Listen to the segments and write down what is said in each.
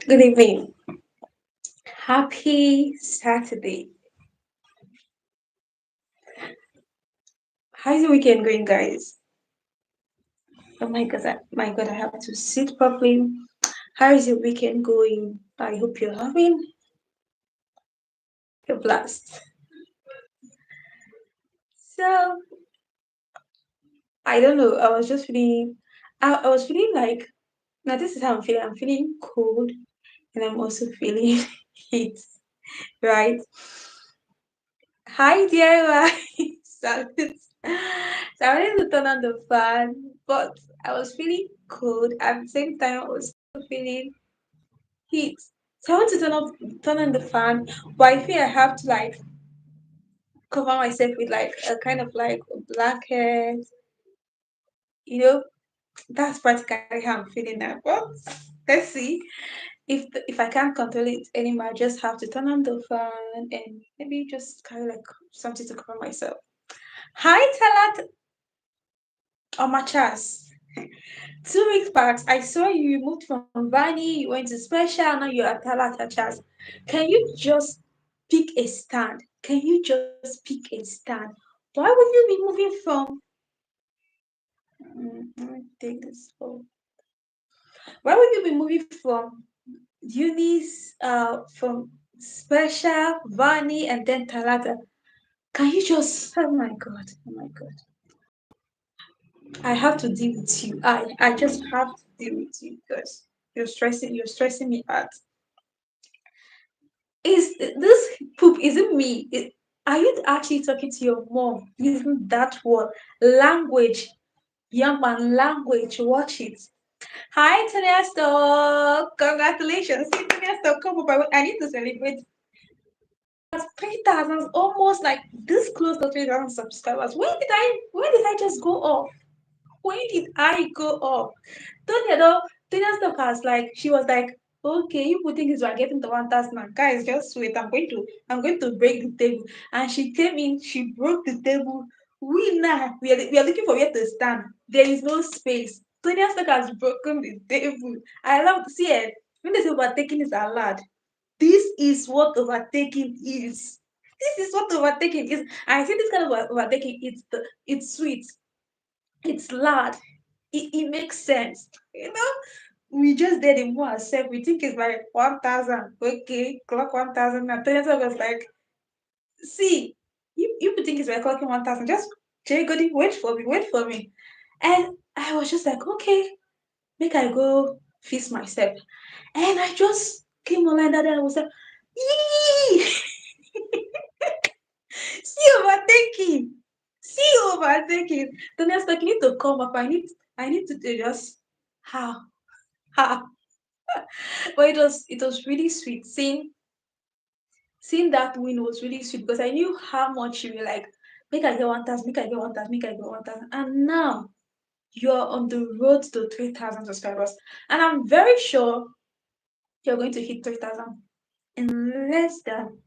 Good evening. Happy Saturday. How's the weekend going, guys? Oh my God, I have to sit properly. How is your weekend going? I hope you're having a blast. So, I don't know. I was feeling like, now this is how I'm feeling. I'm feeling cold and I'm also feeling heat, right? Hi, DIY. Salute. So I wanted to turn on the fan, but I was feeling cold. At the same time, I was feeling heat. So I want to turn on the fan, but I feel I have to like cover myself with like a kind of like a blanket. You know, that's practically how I'm feeling now. But let's see if I can't control it anymore. I just have to turn on the fan and maybe just kind of like something to cover myself. Hi, Talat Omachas. 2 weeks back, I saw you moved from Vani, you went to Special, now you're at Talatachas. Can you just pick a stand? Can you just pick a stand? Why would you be moving from? Let me take this phone. Why would you be moving from Unis, from Special, Vani, and then Talata? Can you just? Oh my god! Oh my god! I have to deal with you. I just have to deal with you because you're stressing me out. Is this poop? Is it me? Are you actually talking to your mom using that word language? Young man language. Watch it. Hi, Tanesto. Congratulations. See, Tanesto, come up. I need to celebrate. 3,000, almost like this close to 3,000 subscribers. When did I just go off? When did I go off? Tonya though, Tonya's stuff has like she was like, okay, you would think you are getting to 1,000 now. Guys, just wait. I'm going to break the table. And she came in, she broke the table. We are looking for where to stand. There is no space. Tonya's stuff has broken the table. I love to see it. When they say overtaking is allowed, this is what overtaking is. This is what overtaking is. I see this kind of overtaking. It's sweet. It's loud. It makes sense. We just did it more ourselves. We think it's like 1,000. Okay, clock 1,000. And Teresa was like, see, you think it's like clocking 1,000. Just, Jay Goody, wait for me, wait for me. And I was just like, okay, make I go feast myself. And I just came online that day and I was like, yee! See overtaking. See overtaking. The next like, you need to come up. I need to do just how. How. But it was really sweet. Seeing that win was really sweet because I knew how much you were like, make I get 1,000, make I get 1,000, make I get 1,000. And now you're on the road to 3,000 subscribers. And I'm very sure you're going to hit 3,000 in less than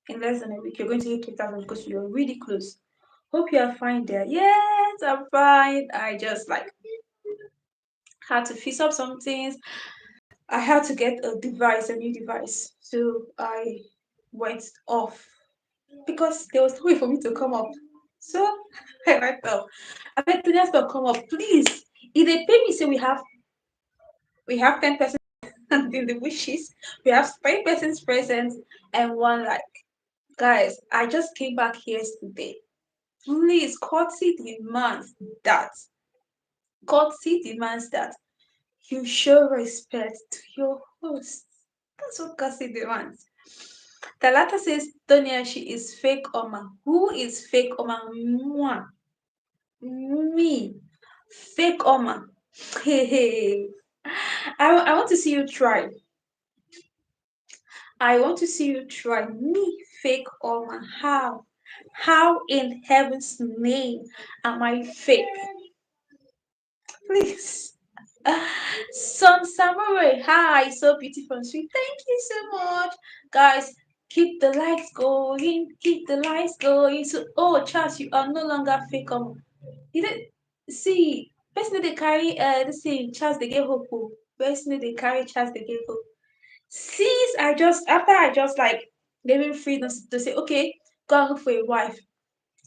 a week. You're going to hit 3,000 because you're really close. Hope you are fine there. Yes, I'm fine. I just like had to fix up some things. I had to get a new device. So I went off because there was no way for me to come up. So I went off. I beg to just come up, please. If they pay me, say we have 10% in the wishes, we have 5% presents and one like guys. I just came back yesterday. Please, that courtesy demands that you show respect to your host. That's what courtesy demands. Talata says, Tonya, she is fake Oma. Who is fake Oma? Moi. Me. Fake Oma. Hey, hey. I want to see you try. I want to see you try. Me, fake Oma. How? How in heaven's name am I fake? Please. Son Samurai, hi, so beautiful and sweet. Thank you so much. Guys, keep the lights going, keep the lights going. So, oh, Charles, you are no longer fake. You did see, person they carry, this thing, Charles, they get hope. Person they carry, Charles, they get hope. Since I just after I just like gave him freedom to say, okay, go and look for a wife.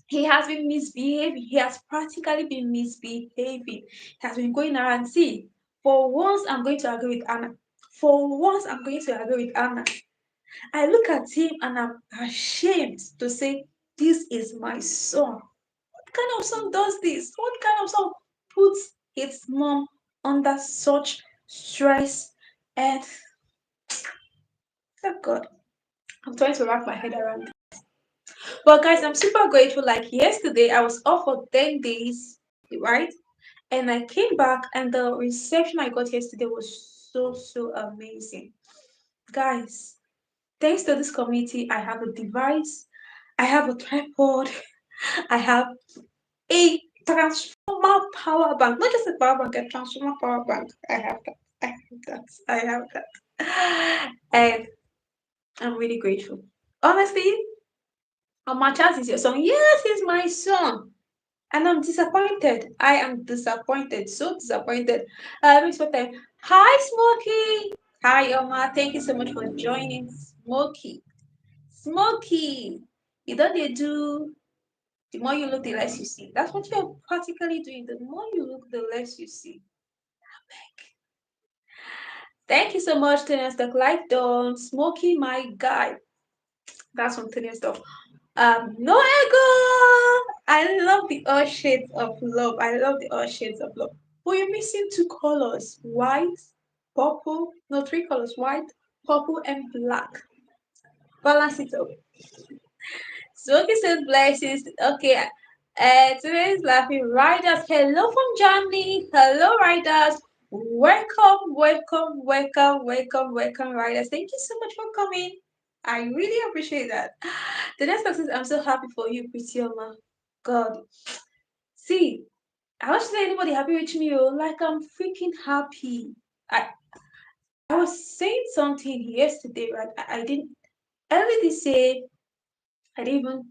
He has been misbehaving. He has practically been misbehaving. He has been going around. See, for once I'm going to agree with Anna. For once I'm going to agree with Anna. I look at him and I'm ashamed to say, this is my son. What kind of son does this? What kind of son puts his mom under such stress? And oh God, I'm trying to wrap my head around. But guys, I'm super grateful. Like yesterday, I was off for 10 days, right? And I came back, and the reception I got yesterday was so amazing. Guys, thanks to this community, I have a device, I have a tripod, I have a transformer power bank, not just a power bank, a transformer power bank. I have that. I have that. I have that. And I'm really grateful. Honestly, my child is your son. Yes, he's my son. And I'm disappointed. I am disappointed. So disappointed. Miss Time. Hi, Smokey. Hi, Oma. Thank you so much for joining. Smokey. Smokey. You know they do. The more you look, the less you see. That's what you're practically doing. The more you look, the less you see. Thank you so much, Tennis the Light Dawn. Smokey, my guy. That's from Tennis Stuff. No ego. I love the all shades of love. I love the all shades of love. But you're missing two colors: white, purple. No, three colors: white, purple, and black. Balance it up. Smokey said blessings. Okay. Today's laughing riders. Hello from Germany. Hello, riders. Welcome, riders. Thank you so much for coming. I really appreciate that. The next person is I'm so happy for you, Pritioma. God. See, I want to say anybody happy with me, oh, like I'm freaking happy. I I was saying something yesterday, right? I really say I didn't even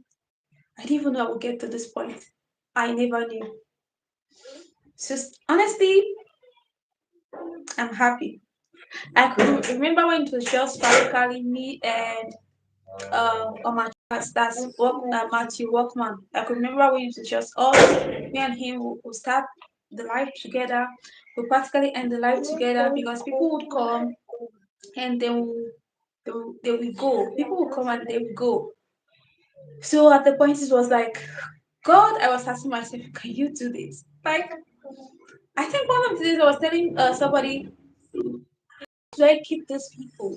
I didn't even know I would get to this point. I never knew. Just honestly, I'm happy. I could remember when it was just practically me and that's Matthew Walkman. I could remember when it was just us, me and him would start the life together. We practically end the life together because people would come and they will go. People will come and they will go. So at the point it was like, God, I was asking myself, can you do this? Like I think one of the days I was telling somebody, do I keep these people?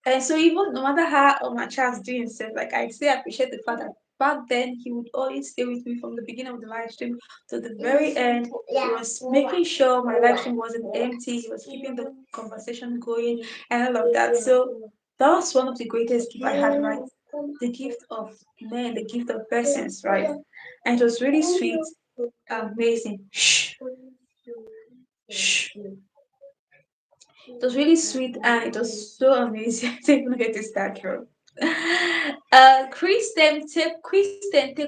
And so even no matter how my child's doing stuff, like I still appreciate the fact that back then he would always stay with me from the beginning of the live stream to the very end. He was making sure my live stream wasn't empty. He was keeping the conversation going and all of that. So that was one of the greatest gifts I had, right? The gift of men, the gift of persons, right? And it was really sweet, amazing. Shh, shh. It was really sweet and it was so amazing. I didn't even get to start from. Kristen, take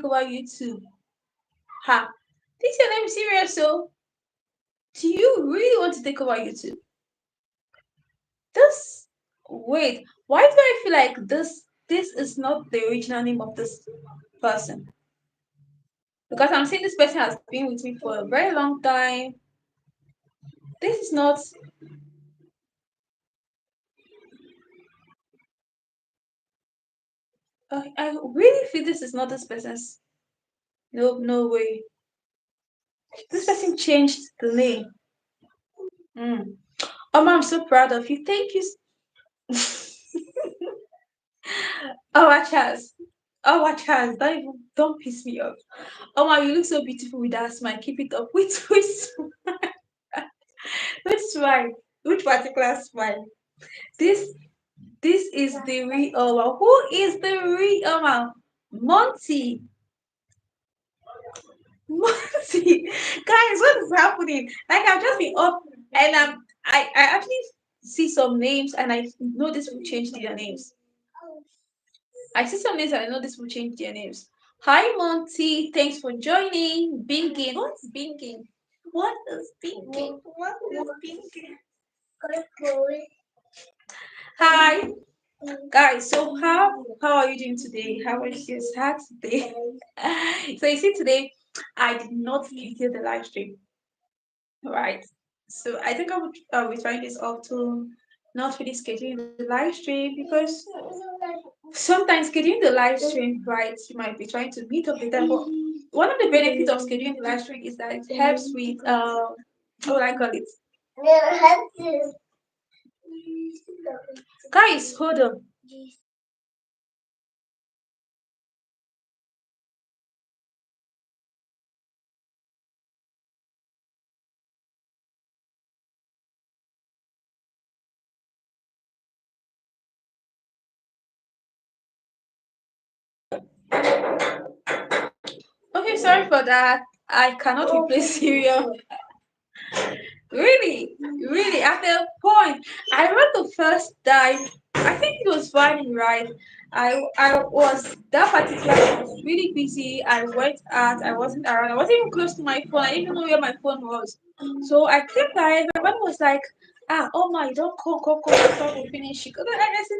over YouTube. Ha, this your name serious? So, do you really want to take over YouTube? This, wait, why do I feel like this? This is not the original name of this person because I'm saying this person has been with me for a very long time. This is not. I really feel this is not this person's. No, no way. This person changed the name. Mm. Oh, I'm so proud of you. Thank you. Oh, Charles. Oh, Charles. Don't piss me off. Oh, my, you look so beautiful with that smile. Keep it up. Which smile? Which particular smile? This this is the real Oma. Who is the real Oma? Monty. Monty. Guys, what is happening? Like I've just been up and I actually see some names and I know this will change their names. I see some names and I know this will change their names. Hi Monty, thanks for joining. Binging. What's binging? What is binging? What is binging? Hi, guys. So how are you doing today? How was your start today? So you see, today I did not schedule the live stream, right? So I think I will try this off to not really scheduling the live stream because sometimes scheduling the live stream, right? You might be trying to meet up with them, but one of the benefits of scheduling the live stream is that it helps with what would I call it? Guys, hold on. Okay, sorry for that. I cannot replace cereal. Really, really, at the point, I remember the first time, I think it was Friday, right? I was that particular, I was really busy. I went out, I wasn't around, I wasn't even close to my phone. I didn't even know where my phone was. So I came back, my mom was like, oh my, don't come, before we finish it. And I said,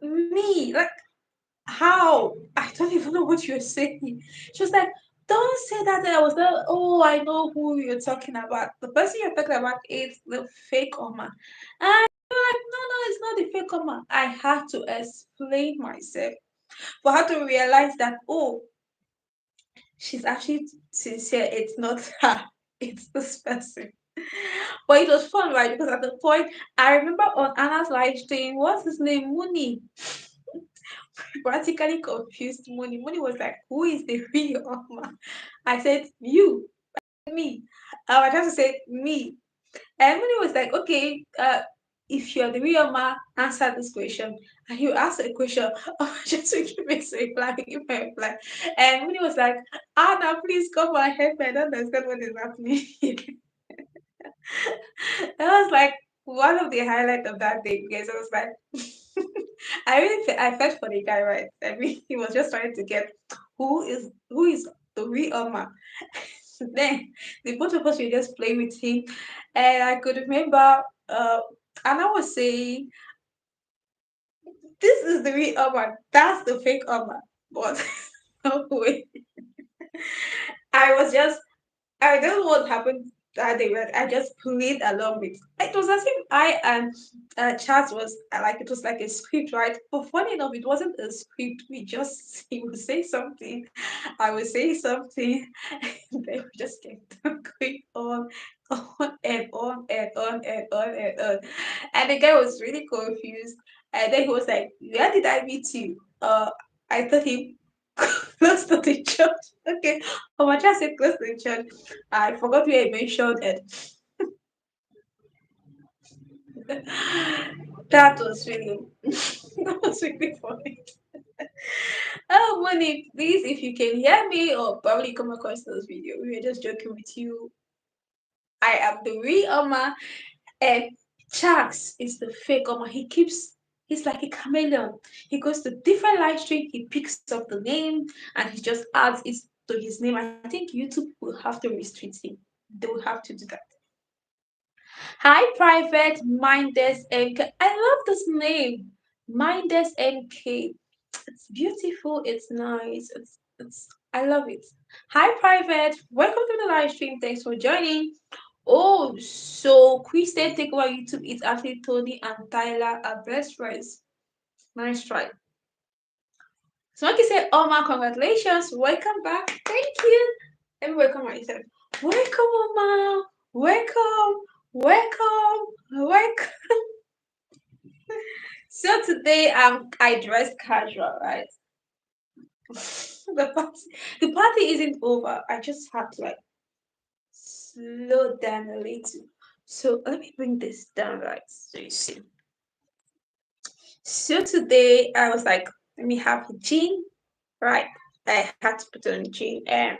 me, like, how? I don't even know what you're saying. She was like, don't say that. I was like, oh, I know who you're talking about. The person you're talking about is the fake Oma. And you're like, no, it's not the fake Oma. I had to explain myself for her to realize that, oh, she's actually sincere. It's not her. It's this person. But it was fun, right? Because at the point, I remember on Anna's live stream, what's his name? Mooney practically confused Moni. Moni was like, who is the real Oma? I said, you, me. I just to say me. And Moni was like, okay, if you're the real Oma, answer this question. And you ask a question, just to give me a reply, give me a reply. And Moni was like, Anna, please come and help me. I don't understand what is happening. That was like one of the highlights of that day because I was like, I felt for the guy, right? I mean, he was just trying to get who is the real Oma. Then the both of us were just playing with him, and I could remember, and I was saying, "This is the real Oma. That's the fake Oma." But no way. I was just I don't know what happened that day, but I just played along with. It was as if I and Charles was like it was like a script, right? But funny enough, it wasn't a script. We just he would say something, I would say something, and then we just kept on going on and on and on and on and on. And the guy was really confused. And then he was like, "Where did I meet you?" I told him close to the church. Okay, oh, I just said close to the church. I forgot where I mentioned it. That was really that was really funny. Oh, Monique, please, if you can hear me or probably come across this video, we were just joking with you. I am the real Oma, and Chax is the fake Oma. He's like a chameleon. He goes to different live stream, he picks up the name, and he just adds it to his name. I think YouTube will have to restrict him. They will have to do that. Hi, Private Minders MK. I love this name. Minders MK. It's beautiful. It's nice. It's I love it. Hi, Private. Welcome to the live stream. Thanks for joining. Oh, so Kristen take over YouTube. It's actually Tony and Tyler are best friends. Nice try. So like you say, Oma, congratulations. Welcome back. Thank you. Let me welcome myself. Welcome, Oma. Welcome. Welcome. Welcome. So today I dressed casual, right? The party isn't over. I just had to like slow down a little. So let me bring this down, right, so you see. So today I was like, let me have a jean, right? I had to put on jean and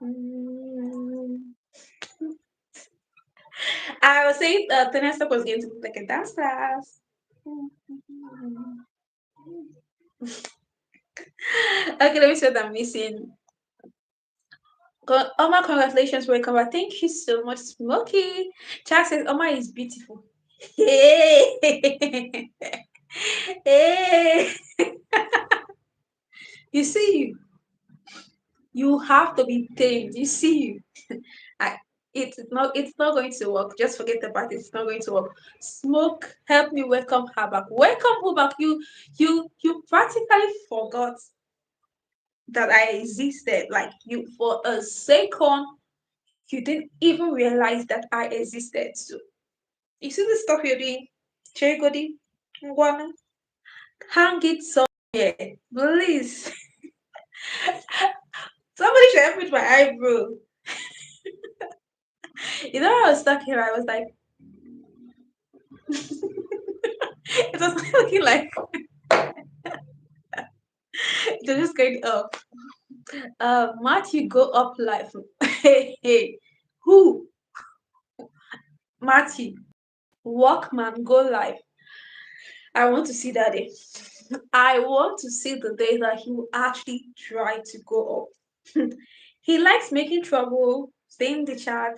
mm, I was saying Vanessa was going to look like a dance class. Okay, let me see what I'm missing. Oma, congratulations, welcome back. Thank you so much, Smokey. Charles says Oma is beautiful. Hey, hey. You see you have to be tamed. You see I, it's not going to work. Just forget about it. It's not going to work. Smoke, help me welcome her back. Welcome her back. You practically forgot that I existed. Like you for a second, you didn't even realize that I existed. So you see the stuff you're doing, Cherigodi, Ngwana, hang it somewhere, please. Somebody should help with my eyebrow. You know, I was stuck here. I was like, it was looking like it was just going up. Matthew, go up life. Hey, hey, who? Matthew, Walkman, go live. I want to see that day. I want to see the day that he will actually try to go up. He likes making trouble, staying in the chat,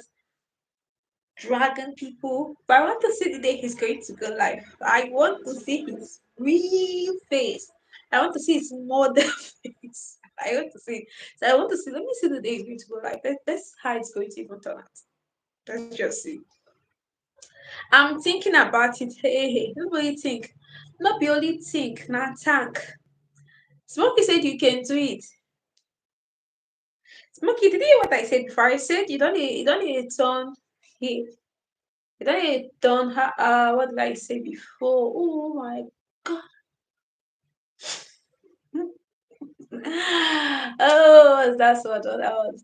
dragging people. But I want to see the day he's going to go live. I want to see his real face. I want to see his model face. I want to see. So I want to see. Let me see the day he's going to go live. That's how it's going to even turn out. Let's just see. I'm thinking about it. Hey, hey, nobody think. Not be only think, not tank. Smokey said you can do it. Smokey, did you hear what I said before? I said you don't need to turn here. You don't need to turn her what did I say before? Oh my god. Oh, that's what that was.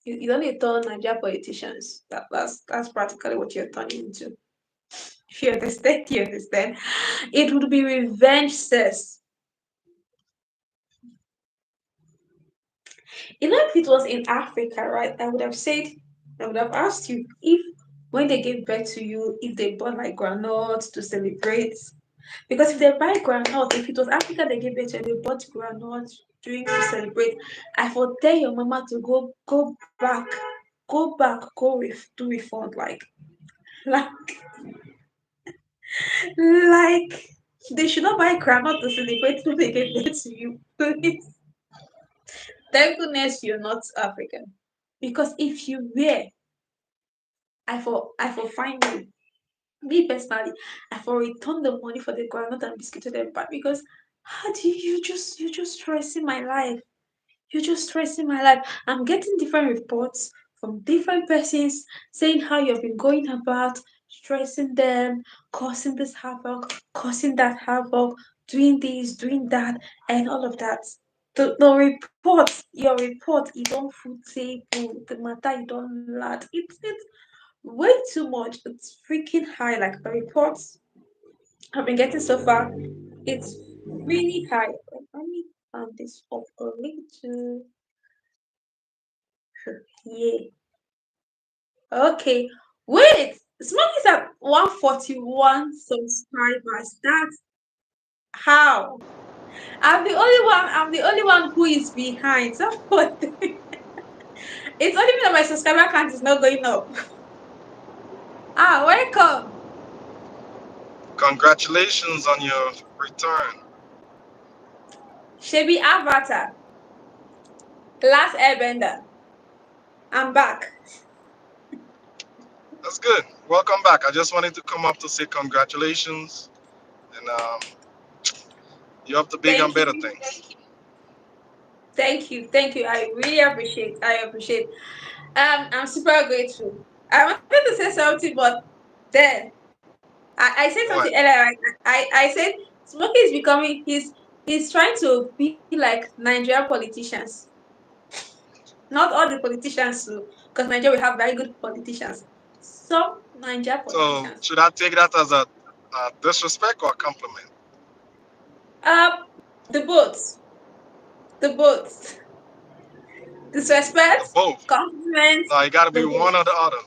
You don't need to turn Nigeria politicians. That's practically what you're turning into. If you understand, you understand. It would be revenge, sis. You know, if it was in Africa, right, I would have asked you if when they gave birth to you, if they bought like granules to celebrate. Because if they buy granules, if it was Africa they gave birth to, and they bought granules during to celebrate, I would tell your mama to do refund, like, like they should not buy granite to celebrate when they gave birth to you. Please. Thank goodness you're not African. Because if you were, I for find you. Me personally, I for return the money for the groundnut and biscuit to them back because how do you just stressing my life? You're just stressing my life. I'm getting different reports from different persons saying how you've been going about stressing them, causing this havoc, causing that havoc, doing this, doing that, and all of that. The report, your report, you don't food table, the matter you don't lad. It's way too much. It's freaking high. Like the reports I've been getting so far, it's really high. Let me turn this off a little. Yeah. Okay. Wait. Smoke is at 141 subscribers. That's how. I'm the only one who is behind. So it's only me that my subscriber count is not going up. Welcome. Congratulations on your return. Shebi Avatar. Last Airbender. I'm back. That's good. Welcome back. I just wanted to come up to say congratulations, and you have to big and Thank better you. things. Thank you. Thank you. I really appreciate. I appreciate. I'm super grateful. I wanted to say something, but then I said something What? earlier. I said Smokey is becoming he's trying to be like Nigerian politicians. Not all the politicians, because Nigeria we have very good politicians. Some Nigerian So politicians. should I take that as a disrespect or a compliment? Uh, the boats, the boats, The disrespect, both. compliments, No, you got to the be one or boats, the other.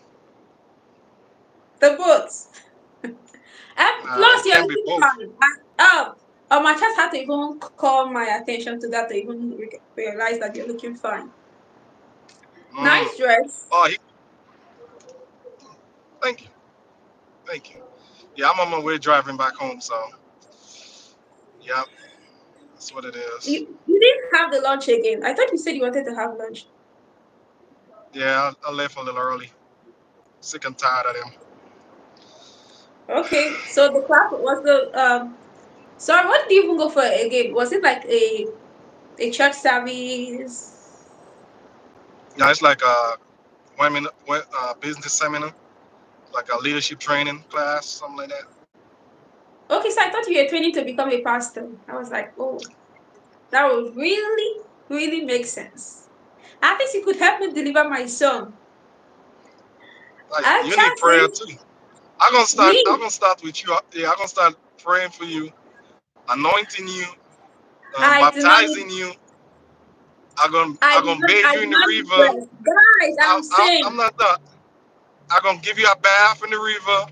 the boats. It Plus, you're can be looking both. fine. My chat had to even call my attention to that to even realize that you're looking fine. Mm. Nice dress. Oh, thank you, thank you. Yeah, I'm on my way driving back home, so yeah, that's what it is. You didn't have the lunch again. I thought you said you wanted to have lunch. Yeah, I left a little early. Sick and tired of them. Okay, so the class was the sorry, what did you even go for again? Was it like a church service? Yeah, it's like a business seminar, like a leadership training class, something like that. Okay, so I thought you were training to become a pastor. I was like, oh, that would really, really make sense. At least you could help me deliver my son. Like Our you need prayer chances, too. I'm gonna start. I'm me, gonna start with you. Yeah, I'm gonna start praying for you, anointing you, I do not need baptizing you. I I'm do gonna not bathe I you do in the not need river. rest. Guys, I'm I'm saying not done. I'm gonna give you a bath in the river,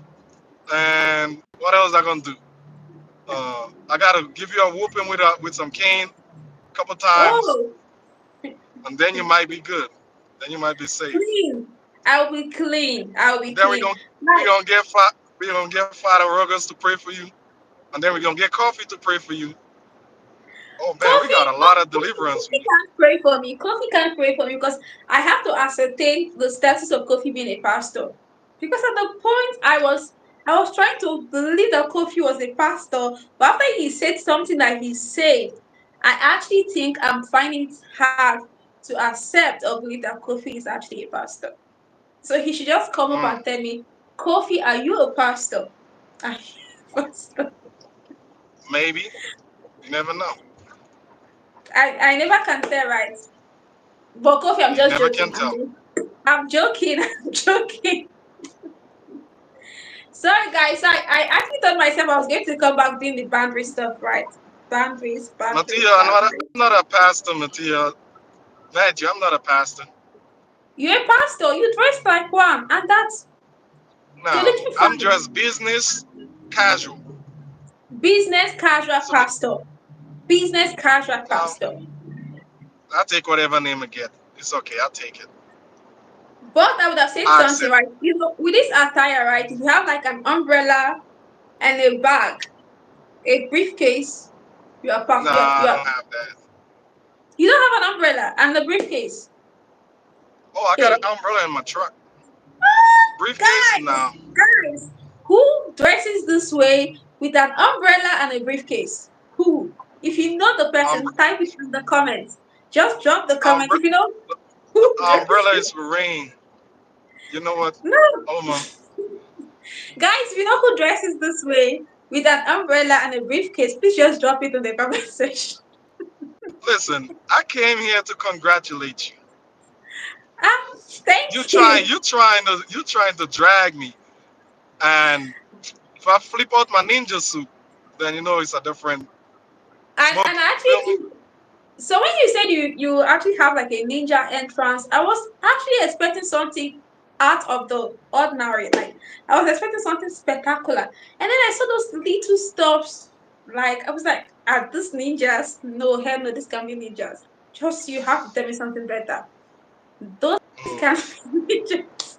and what else I gonna do? I gotta give you a whooping with some cane a couple times, oh, and then you might be good. Then you might be safe. clean. I'll be clean. I'll be Then clean. we Like, gonna get we gonna get Father Ruggers to pray for you, and then we're gonna get Coffee to pray for you. Oh man, we got a lot of deliverance we Kofi need. can't pray for me. Kofi can't pray for me because I have to ascertain the status of Kofi being a pastor. Because at the point I was trying to believe that Kofi was a pastor, but after he said something that he said, I actually think I'm finding it hard to accept or believe that Kofi is actually a pastor. So he should just come up Mm, and tell me, Kofi, are you a pastor? Are you a pastor? maybe you never know. I never can tell, right? But Kofi, I'm You just never joking. can tell. I'm joking. I'm joking. Sorry, guys. I actually thought myself I was going to come back doing the boundary stuff, right? Boundaries, Mattia, boundaries, boundaries. I'm not a pastor, Mattia. Matthew, I'm not a pastor. You're a pastor. You dress like one, and that's you're No, looking I'm fine. just business casual. Business casual So pastor. Business casual no, pastor. I'll take whatever name I get. It's okay. I'll take it. But I would have said I something, accept. right? You know, with this attire, right? If you have like an umbrella and a bag, a briefcase, you are No, you I are don't have that. you don't have an umbrella and a briefcase. Oh, I got Hey, an umbrella in my truck. Briefcase? No. guys, who dresses this way with an umbrella and a briefcase? Who? If you know the person, Umbre- type it in the comments. Just drop the comment. umbre- If you know the who dresses umbrella this. is for rain. You know what? No, Oma, guys, if you know who dresses this way with an umbrella and a briefcase, please just drop it in the comment section. listen. I came here to congratulate you. Thank You trying, you. you trying to drag me. And if I flip out my ninja suit, then you know it's a different smoke. And Feel me? actually, so when you said you actually have like a ninja entrance, I was actually expecting something out of the ordinary. Like I was expecting something spectacular. And then I saw those little stuffs. Like I was like, are these ninjas? No, hell no, this can be ninjas. Just you have to tell me something better. Those Mm. can be ninjas.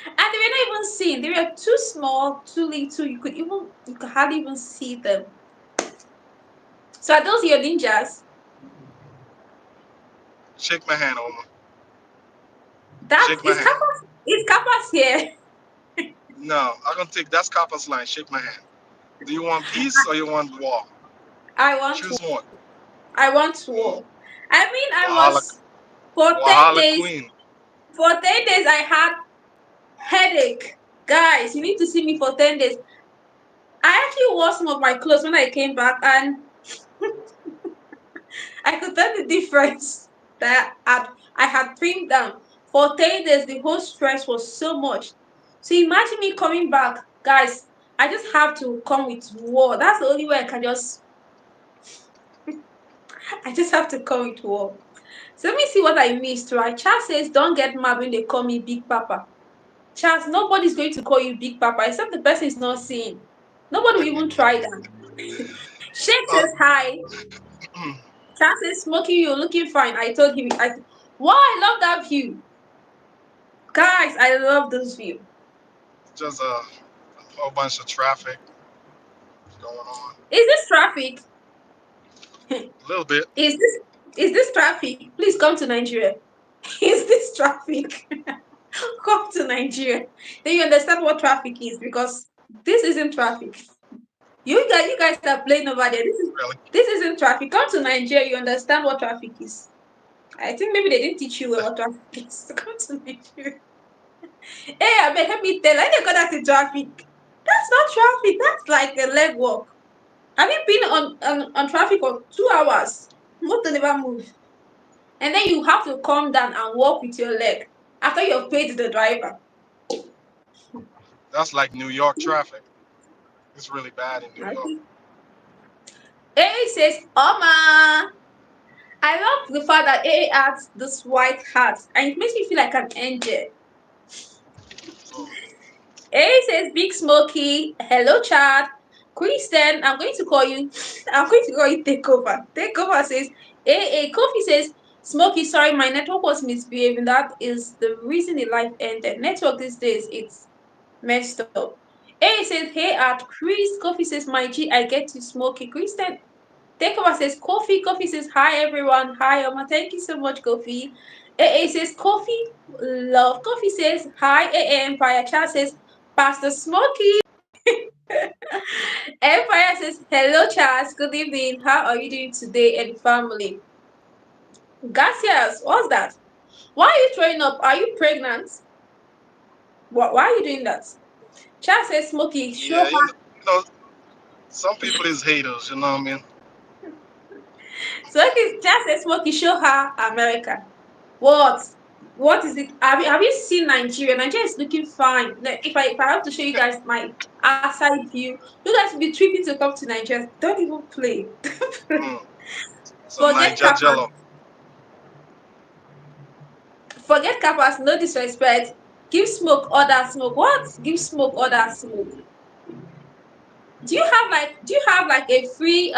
And they were not even seen. They were too small, too little. You could hardly even see them. So are those your ninjas? Shake my hand, Oma. That Shake my hand. is Kappa's here. No, I'm gonna take that's Copper's line. Shake my hand. Do you want peace or you want war? I want Choose one. I want Mm. war. I mean, I Wahala, was for 10 Wahala days. Queen. For 10 days, I had headache. Guys, you need to see me for 10 days. I actually wore some of my clothes when I came back, and I could tell the difference that I had trimmed down. For 10 days, the whole stress was so much. So imagine me coming back, guys. I just have to come with war. That's the only way I can just. I just have to come with war. So let me see what I missed, right? Charles says, don't get mad when they call me Big Papa. Charles, nobody's going to call you Big Papa except the person is not seeing. Nobody will even try that. Shake Uh, says hi. Charles says, smoking, you're looking fine. I told him, wow, I love that view. Guys, I love this view. Just a whole bunch of traffic going on. Is this traffic? A little bit. Is this traffic? Please come to Nigeria. Is this traffic? Come to Nigeria. Then you understand what traffic is, because this isn't traffic. You guys are playing over there. Really. This isn't traffic. Come to Nigeria, you understand what traffic is. I think maybe they didn't teach you well what traffic is. Come to Nigeria. Hey, I beg, help me tell. I didn't go that in traffic. That's not traffic. That's like a leg walk. Have you been on traffic for 2 hours? Motor never move. And then you have to calm down and walk with your leg after you've paid the driver. That's like New York traffic. It's really bad in New York. Okay. AA says, Oma. I love the fact that AA adds this white hat and it makes me feel like an angel. So, AA says, Big Smoky, hello, Chad. Kristen, I'm going to call you Takeover. Takeover says, AA. Kofi says, Smoky, sorry, my network was misbehaving. That is the reason the life ended. Network these days, it's messed up. AA says, hey, at Chris. Kofi says, my G, I get you, Smoky. Kristen, Takeover says, Kofi says, hi, everyone. Hi, Oma. Thank you so much, Kofi. AA says, Kofi, love. Kofi says, hi, AA Empire. Chat says, Pastor Smoky. Empire says, hello, Charles. Good evening. How are you doing today and family? Garcias, what's that? Why are you throwing up? Are you pregnant? Why are you doing that? Charles says, Smoky, show yeah, her. know, some people is haters. You know what I mean? Charles says, Smoky, show her America. What? What is it? Have you seen Nigeria? Nigeria is looking fine. Like, if I have to show you guys my outside view, you guys will be tripping to come to Nigeria. Don't even play. Mm. Some Forget Niger Kappas. Jello. Forget Kappas. No disrespect. Give smoke, other smoke. What? Give smoke, other smoke. Do you have like a free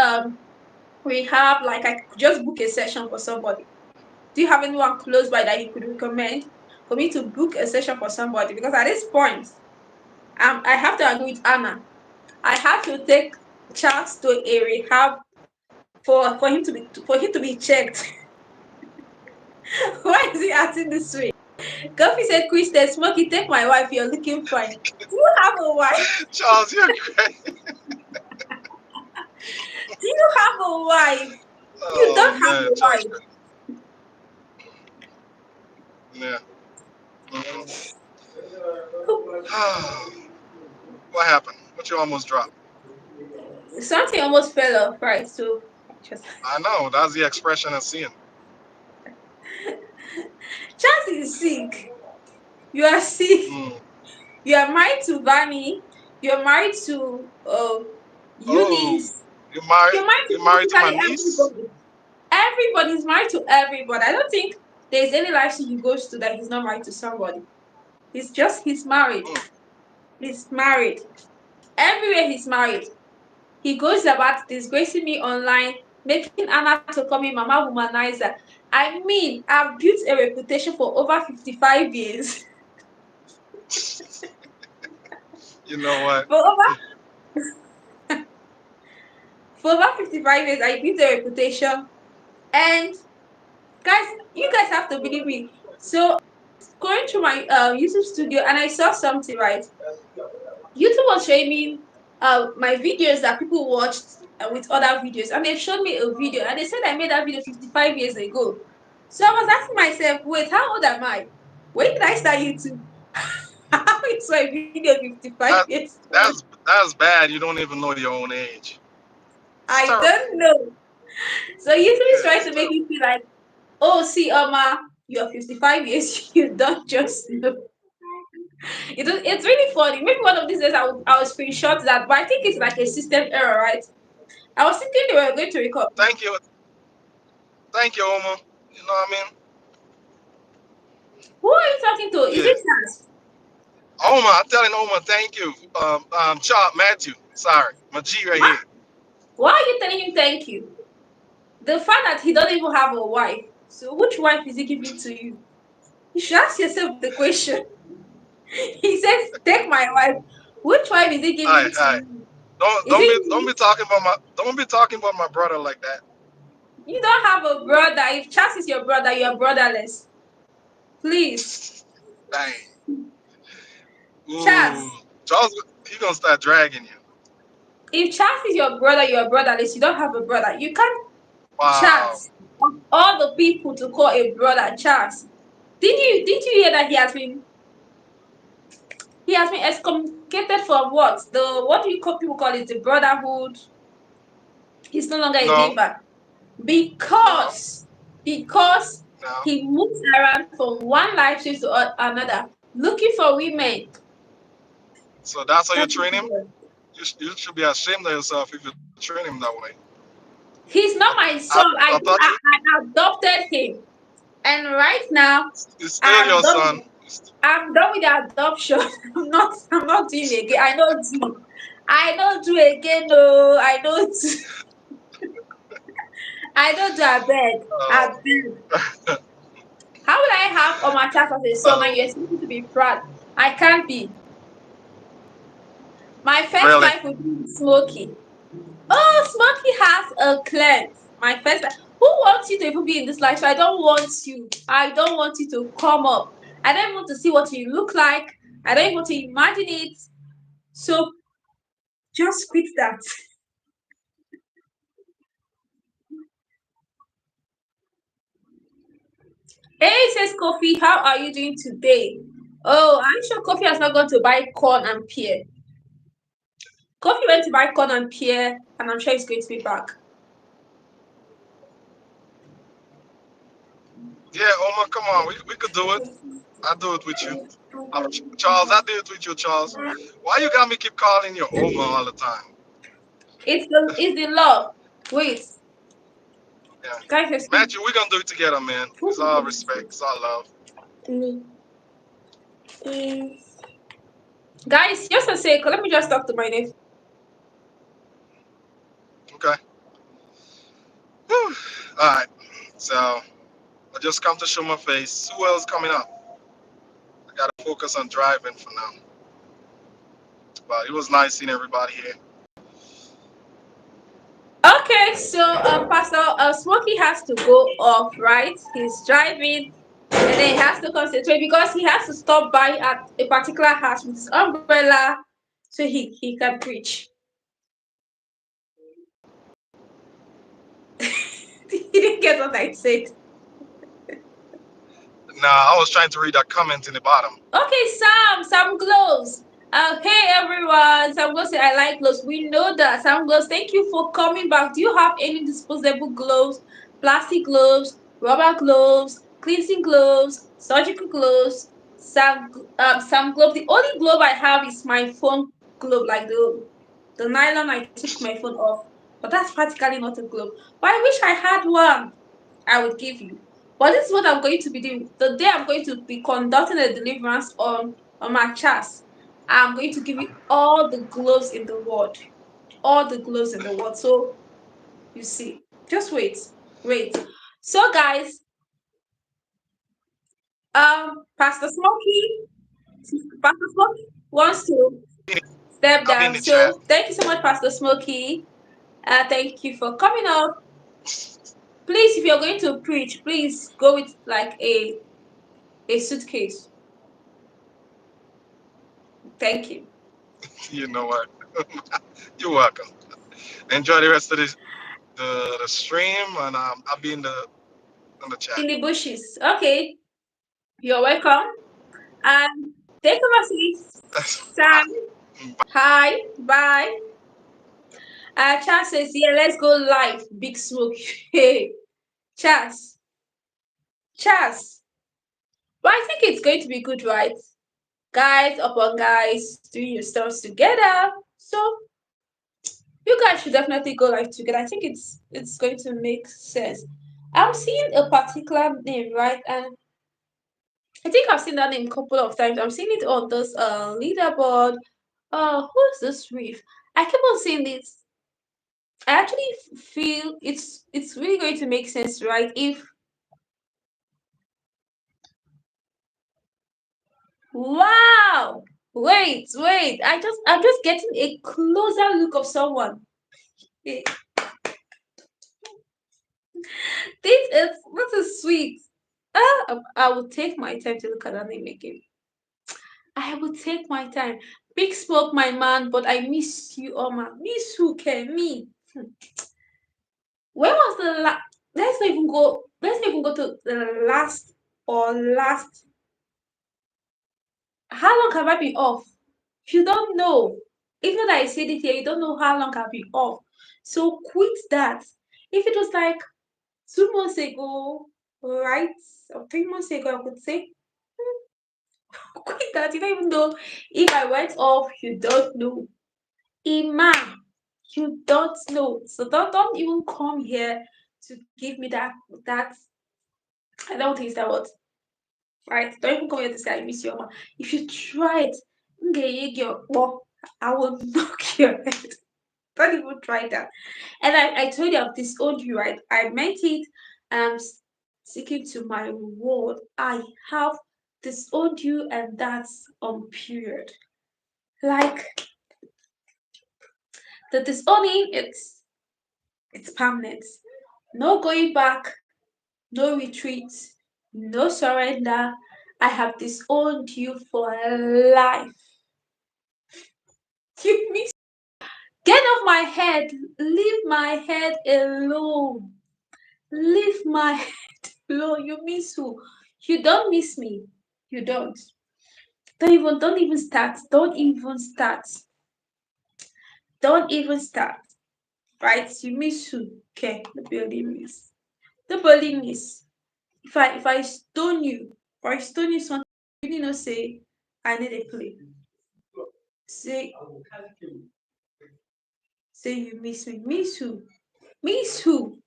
rehab? Like I could just book a session for somebody. Do you have anyone close by that you could recommend for me to book a session for somebody? Because at this point, I have to agree with Anna. I have to take Charles to a rehab for him to be checked. Why is he acting this way? Kofi said, Kristen, Smokey, take my wife. You're looking fine. Do you have a wife? Charles, you're great. Do you have a wife? You Oh don't have man, a Charles, wife. great. Yeah. Mm-hmm. What happened? What you almost dropped? Something almost fell off, right? So just I know. That's the expression of seeing. Charles is sick. You are sick. Mm. You are married to Vani. You're married to Oh, Eunice. you married? You're married to You married to my practically niece? everybody. Everybody's married to everybody. I don't think there's any life he goes to that he's not married to somebody. He's married. Mm. He's married. Everywhere he's married. He goes about disgracing me online, making Anna to call me Mama Womanizer. I mean, I've built a reputation for over 55 years. You know what? For over for over 55 years, I built a reputation. And guys, you guys have to believe me. So going through my YouTube studio and I saw something, right? YouTube was showing me my videos that people watched with other videos, and they showed me a video, and they said I made that video 55 years ago. So I was asking myself, wait, how old am I? When did I start YouTube? How is my video 55 That years old? that's bad. You don't even know your own age. It's I terrible. don't know. So YouTube is Yeah, trying it's to make terrible. you feel like, oh, see, Oma, you're 55 years, you don't just know. It's really funny. Maybe one of these days I will screenshot that, but I think it's like a system error, right? I was thinking they were going to record. Thank you, Oma. You know what I mean? Who are you talking to? Is Yeah. it Chance? Oma, I'm telling Oma, thank you. Chop Matthew. Sorry, my G right Why, here. why are you telling him thank you? The fact that he doesn't even have a wife. So which wife is he giving to you? You should ask yourself the question. He says, take my wife. Which wife is he Hi, giving to hi. you? Don't Is don't be it don't me? be talking about my brother like that. You don't have a brother. If Charles is your brother, you're brotherless. Please. Dang. Ooh, Charles, Charles, he gonna start dragging you. if Charles is your brother, you're brotherless. You don't have a brother. You can't Wow. Charles. Of all the people to call a brother, Charles. Did you hear that he has been excommunicated from what do you call people call it, the brotherhood? He's no longer a No, member no, because no. he moves around from one life stage to another looking for women. So that's how you That's train him. it. You should be ashamed of yourself if you train him that way. He's not my I, son. I thought I adopted him, and right now it's still your I'm done. son. I'm done with the adoption. I'm not doing it again. I don't do again. No, I don't do a bed. I Oh, beg. How will I have Omachas as a son and oh, you expect me to be proud? I can't be. My first really? wife would be Smokey. Oh, Smokey has a clan. My first wife. Who wants you to even be in this life? So I don't want you. I don't want you to come up. I don't want to see what you look like. I don't want to imagine it. So just quit that. Hey, says Kofi, how are you doing today? Oh, I'm sure Kofi has not gone to buy corn and pear. Kofi went to buy corn and pear, and I'm sure he's going to be back. Yeah, Omar, come on, we could do it. I do it with you. Charles, I do it with you, Charles. Why you got me keep calling you Omar all the time? It's the love. Wait, Yeah, guys, excuse Matthew, we're gonna do it together, man. It's all respect, it's all love. me. Guys, just a sec. Let me just talk to my nephew. Okay. Whew. All right. So I just come to show my face. Who else coming up? I gotta focus on driving for now. But it was nice seeing everybody here. Okay, so Pastor Smokey has to go off, right? He's driving, and then he has to concentrate because he has to stop by at a particular house with his umbrella so he can preach. He didn't get what I said. Nah, I was trying to read that comment in the bottom. Okay, Sam Gloves. Hey everyone, Sam Gloves say I like gloves. We know that. Sam Gloves, thank you for coming back. Do you have any disposable gloves, plastic gloves, rubber gloves, cleansing gloves, surgical gloves? Sam Gloves. The only glove I have is my phone glove, like the nylon I took my phone off. But that's practically not a glove. But I wish I had one. I would give you. But this is what I'm going to be doing. The day I'm going to be conducting a deliverance on my chest, I'm going to give you all the gloves in the world. All the gloves in the world. So you see. Just wait. Wait. So guys, Pastor Smokey wants to step I'll be in down. the chat. So thank you so much, Pastor Smokey. Thank you for coming up. Please, if you're going to preach, please go with like a suitcase. Thank you. You know what? You're welcome. Enjoy the rest of the stream, and I'll be in the chat. In the bushes. Okay, you're welcome. And take over, please. Sam, hi, bye. Charles says, yeah, let's go live. Big smoke. Hey, Charles, Charles. But I think it's going to be good, right? Guys upon guys doing your stuff together. So you guys should definitely go live together. I think it's going to make sense. I'm seeing a particular name, right? And I think I've seen that name a couple of times. I'm seeing it on this leaderboard. Who's this with? I keep on seeing this. I actually feel it's really going to make sense, right? If Wow. Wait. I'm just getting a closer look of someone. Eh, this is sweet. I will take my time to look at that name again. I will take my time. Big smoke, my man, but I miss you, Oma. Miss who can me? When was the last? Let's not even go. Let's not even go to the last or last. How long have I been off? If you don't know, even though I said it here, you don't know how long I've been off. So quit that. If it was like 2 months ago, right, or 3 months ago, I could say quit that. You don't even know if I went off. You don't know. Ima, you don't know. So don't even come here to give me that I don't think it's that word. Right? Don't even come here to say I miss your mom. If you try it, I will knock your head. Don't even try that. And I told you I've disowned you, right? I meant it. I'm sticking to my word. I have disowned you, and that's on period. Like the disowning, it's permanent. No going back, no retreat, no surrender. I have disowned you for life. You miss. Get off my head. Leave my head alone. Leave my head alone. You miss who? You don't miss me. You don't. Don't even start. Don't even start. Don't even start. Right? You miss who? Okay, the building miss. The building miss. If I stone you, or I stone you something, you know say I need a play. Say say you miss me. Miss who? Miss who?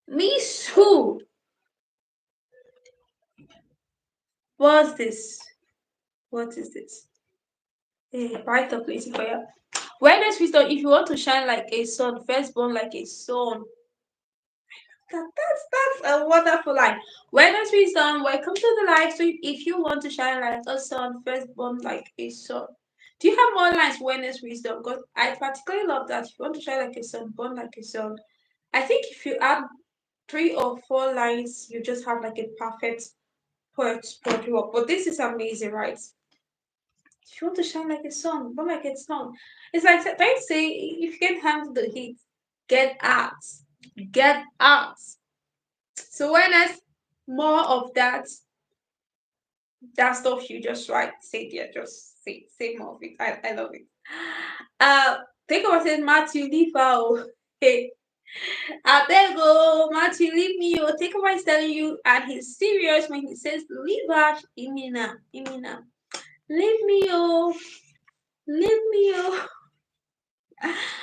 Miss who? What's this? What is this? Write up please for you. Wellness wisdom, if you want to shine like a sun, first born like a sun. That's a wonderful line. Wellness wisdom, welcome to the live stream. If you want to shine like a sun, first born like a sun. Do you have more lines, wellness wisdom? Because I particularly love that. If you want to shine like a sun, born like a sun. I think if you add 3 or 4 lines, you just have like a perfect poetry work. But this is amazing, right? If you want to shine like a sun, burn like a sun. It's like they say, if you can handle the heat, get out. Get out. So when there's more of that stuff you just write, say there, just say more of it. I love it. Think about it, Matthew, leave out. Hey, I beg oh, Matthew, leave me. Oh, take over is telling you, and he's serious when he says, leave out, Imina, Imina. Leave me, oh, leave me, oh.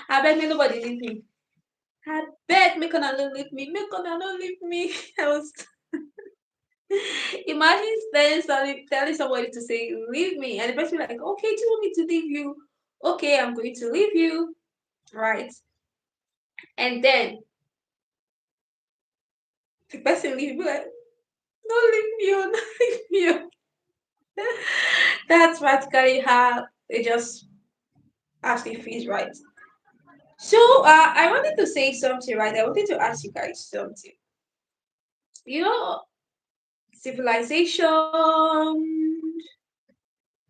I beg me nobody leave me. I beg make una no leave me. Make una no leave me. I was imagine telling somebody to say leave me, and the person like, okay, do you want me to leave you? Okay, I'm going to leave you, right? And then the person leave me like, no leave me, oh, no leave me. Oh. That's practically how it just actually feels, right? So I wanted to say something, right? I wanted to ask you guys something. You know, civilization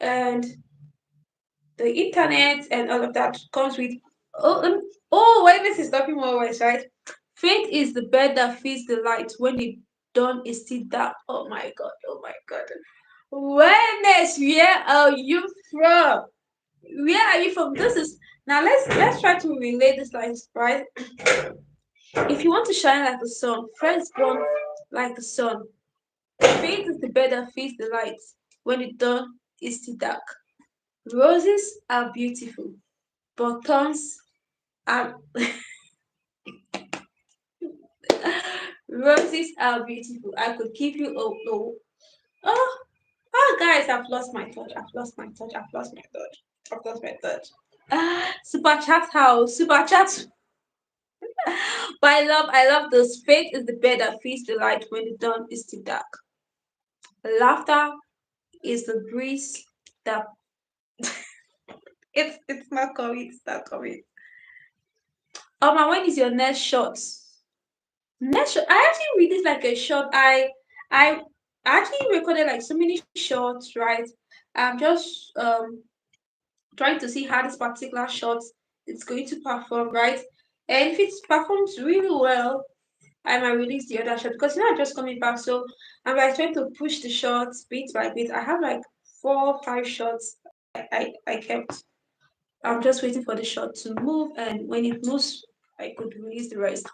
and the internet and all of that comes with awareness is nothing more worse, right? Faith is the bed that feeds the light when the dawn is still dark. Oh my god, oh my god. Awareness, where are you from? Where are you from? This is now let's try to relate this lines, right? If you want to shine like the sun, first born like the sun. Faith is the bed that feeds the light when the dawn is still dark. Roses are beautiful, but thorns are roses are beautiful. I could give you oh oh guys, I've lost my touch. I've lost my touch. I've lost my touch. I've lost my touch. Super chat house, super chat. But I love this. Faith is the bed that feeds the light when the dawn is still dark. Laughter is the breeze that it's not coming. It's not coming. When is your next shot? Next shot. I actually read this like a shot. I actually recorded like so many shots, right? I'm just trying to see how this particular shot is going to perform, right? And if it performs really well, I might release the other shot because I'm just coming back. So I'm like trying to push the shots bit by bit. I have like 4 or 5 shots I kept. I'm just waiting for the shot to move, and when it moves, I could release the rest.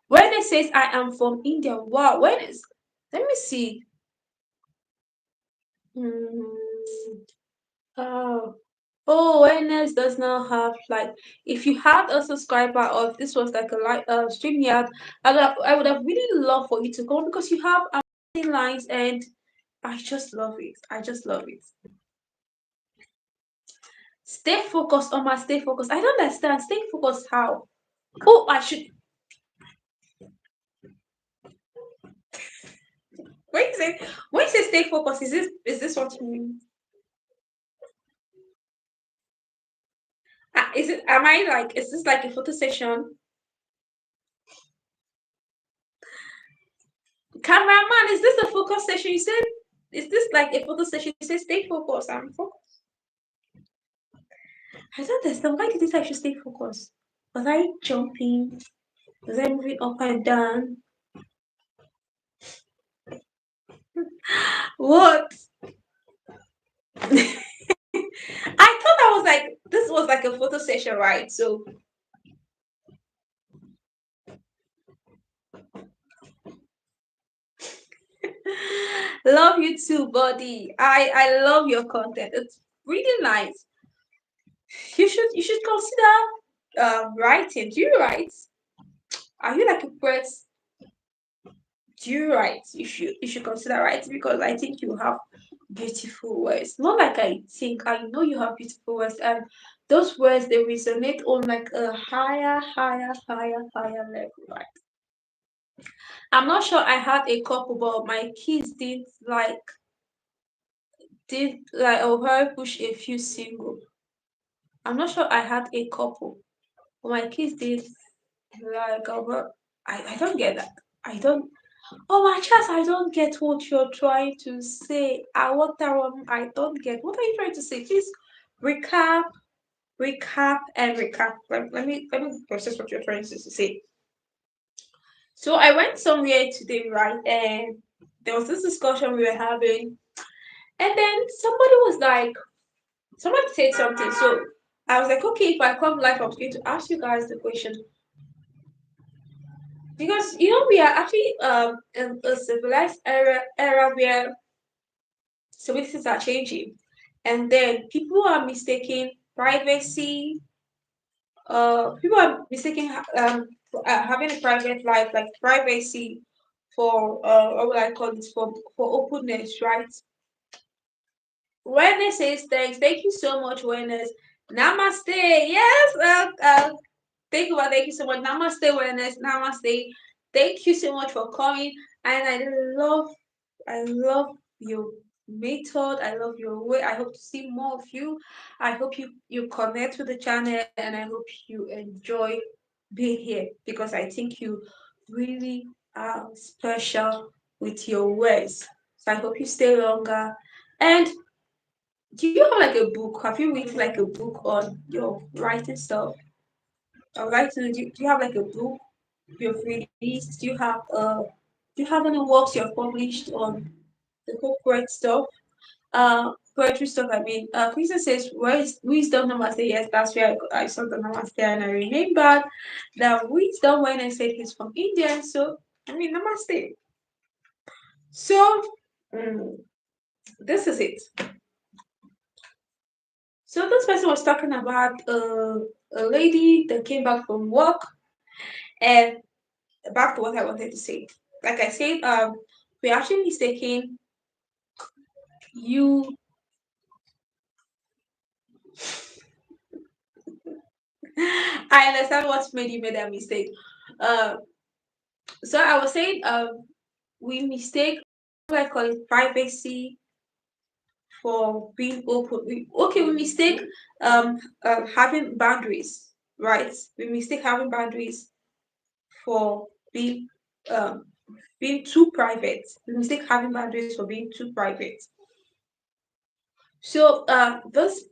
When it says I am from India, wow, when is let me see. Hmm. Oh, oh, awareness does not have like if you had a subscriber or if this was like a live stream yard, I would have really loved for you to go because you have amazing lines and I just love it. I just love it. Stay focused on my stay focused. I don't understand. Stay focused how? Oh, I should when you say when you say stay focused, is this what you mean? Is it am I like is this like a photo session? Cameraman, is this a focus session? You said is this like a photo session? You said stay focused. I'm focused. I don't understand. Why did this I should stay focused? Was I jumping? Was I moving up and down? What? I thought I was like this was like a photo session, right? So love you too, buddy. I love your content. It's really nice. You should consider writing. Do you write? Are you like a poet? Do you write? You should consider writing because I think you have beautiful words. Not like I think, I know you have beautiful words, and those words they resonate on like a higher level, right? I'm not sure I had a couple, but my kids did like or push a few single. I'm not sure I had a couple, but my kids did like over. I don't get that. I don't. Oh my chest, I don't get what you're trying to say. What that one I don't get. What are you trying to say? Please recap, and recap. Let me process what you're trying to say. So I went somewhere today, right? And there was this discussion we were having, and then somebody said something. So I was like, okay, if I come live, I was going to ask you guys the question because we are actually in a civilized era where services are changing, and then people are mistaking having a private life like privacy for what would I call this for openness, right? Wellness says thank you so much, wellness. Namaste. Yes, thank you so much. Namaste, wellness. Namaste. Thank you so much for coming, and I love your method. I love your way. I hope to see more of you. I hope you connect with the channel, and I hope you enjoy being here because I think you really are special with your words. So I hope you stay longer. And do you have like a book? Have you written like a book on your writing stuff? I would like to. Do you have like a book you've released? Do you have any works you've published on the corporate stuff, poetry stuff? I mean, Krista says, "Where is wisdom namaste?" Yes, that's where I saw the namaste, and I remembered that wisdom when I said he's from India. So I mean, namaste. So mm, this is it. So this person was talking about a lady that came back from work, and back to what I wanted to say. Like I said, we're actually mistaking you. I understand what made you made that mistake. Uh, so I was saying, we mistake I call it privacy for being open. We mistake having boundaries, right? We mistake having boundaries for being um, being too private. We mistake having boundaries for being too private. So this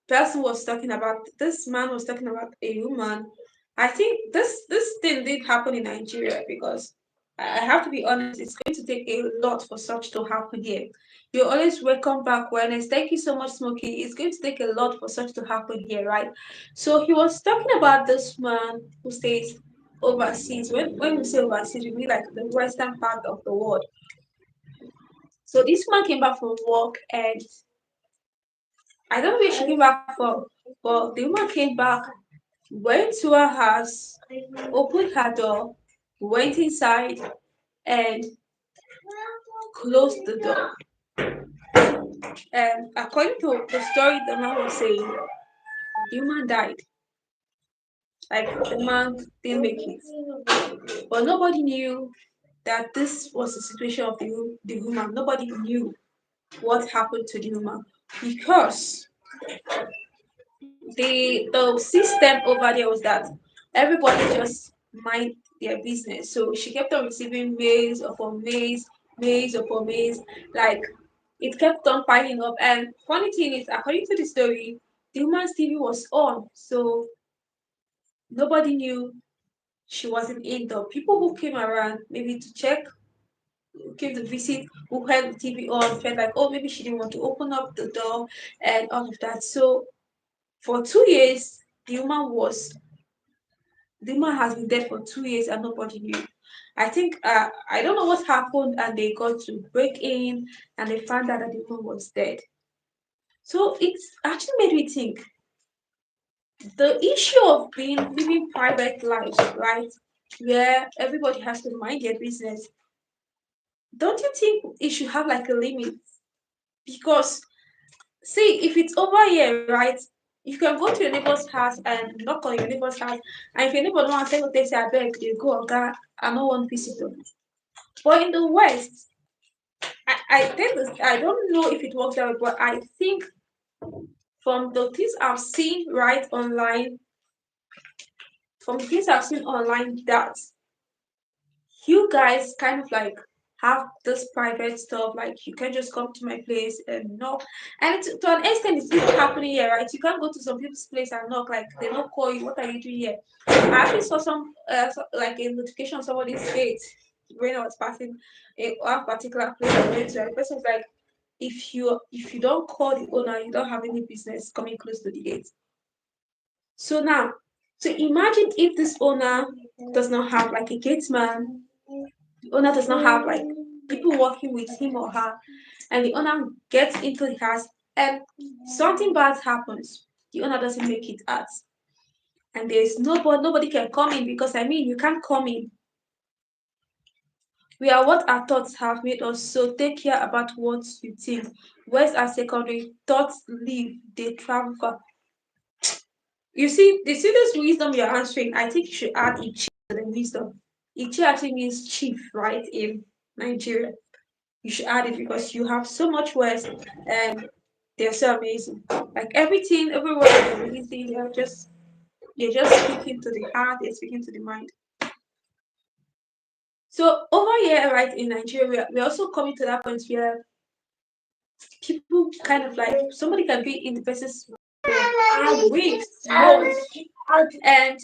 this man was talking about a woman. I think this thing did happen in Nigeria because I have to be honest, it's going to take a lot for such to happen here. You're always welcome back, Wellness. Thank you so much, Smokey. It's going to take a lot for such to happen here, right? So he was talking about this man who stays overseas. When we say overseas, we mean like the western part of the world. So this man came back from work and I don't know where she came back from, but the woman came back, went to her house, opened her door, went inside, and closed the door. And according to the story the man was saying, the woman died. Like the man didn't make it. But nobody knew that this was the situation of the woman. Nobody knew what happened to the woman because the system over there was that everybody just mind their business. So she kept on receiving mails upon mails, mails upon mails, like it kept on piling up. And funny thing is, according to the story, the woman's TV was on, so nobody knew she wasn't in. The people who came around maybe to check, who came to visit, who had the TV on, felt like, oh, maybe she didn't want to open up the door and all of that. So for 2 years, the woman was the man has been dead for 2 years and nobody knew. I think I don't know what happened and they got to break in and they found out that the woman was dead. So it's actually made me think the issue of being living private lives, right? Where everybody has to mind their business. Don't you think it should have like a limit? Because see, if it's over here, right? You can go to your neighbor's house and knock on your neighbor's house, and if your neighbor don't want to take say, I beg, you go, okay, I no one visitor. But in the West, I think this, I don't know if it works that way, but I think from the things I've seen right online, from the things I've seen online, that you guys kind of like have this private stuff, like you can just come to my place and knock. And to an extent, it's even happening here, right? You can't go to some people's place and knock, like they don't call you. What are you doing here? I actually saw some like a notification on somebody's gate when I was passing a one particular place I went to, and the person was like, if you don't call the owner, you don't have any business coming close to the gate. So now, so imagine if this owner does not have like a gate man, the owner does not have like people working with him or her, and the owner gets into the house and something bad happens. The owner doesn't make it out. And there's nobody can come in because I mean you can't come in. We are what our thoughts have made us, so take care about what you think. Words are secondary, thoughts live, they travel far. You see this wisdom you're answering, I think you should add Ichi to the wisdom. Ichi actually means chief, right, in Nigeria. You should add it because you have so much words and they're so amazing. Like everything, every word you're releasing, they're just speaking to the heart, they're speaking to the mind. So over here, right in Nigeria, we're also coming to that point where people kind of like somebody can be in the person's weeks, months, and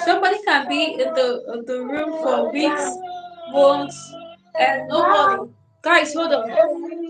somebody can be in the room for weeks, months, and nobody. Guys, hold on.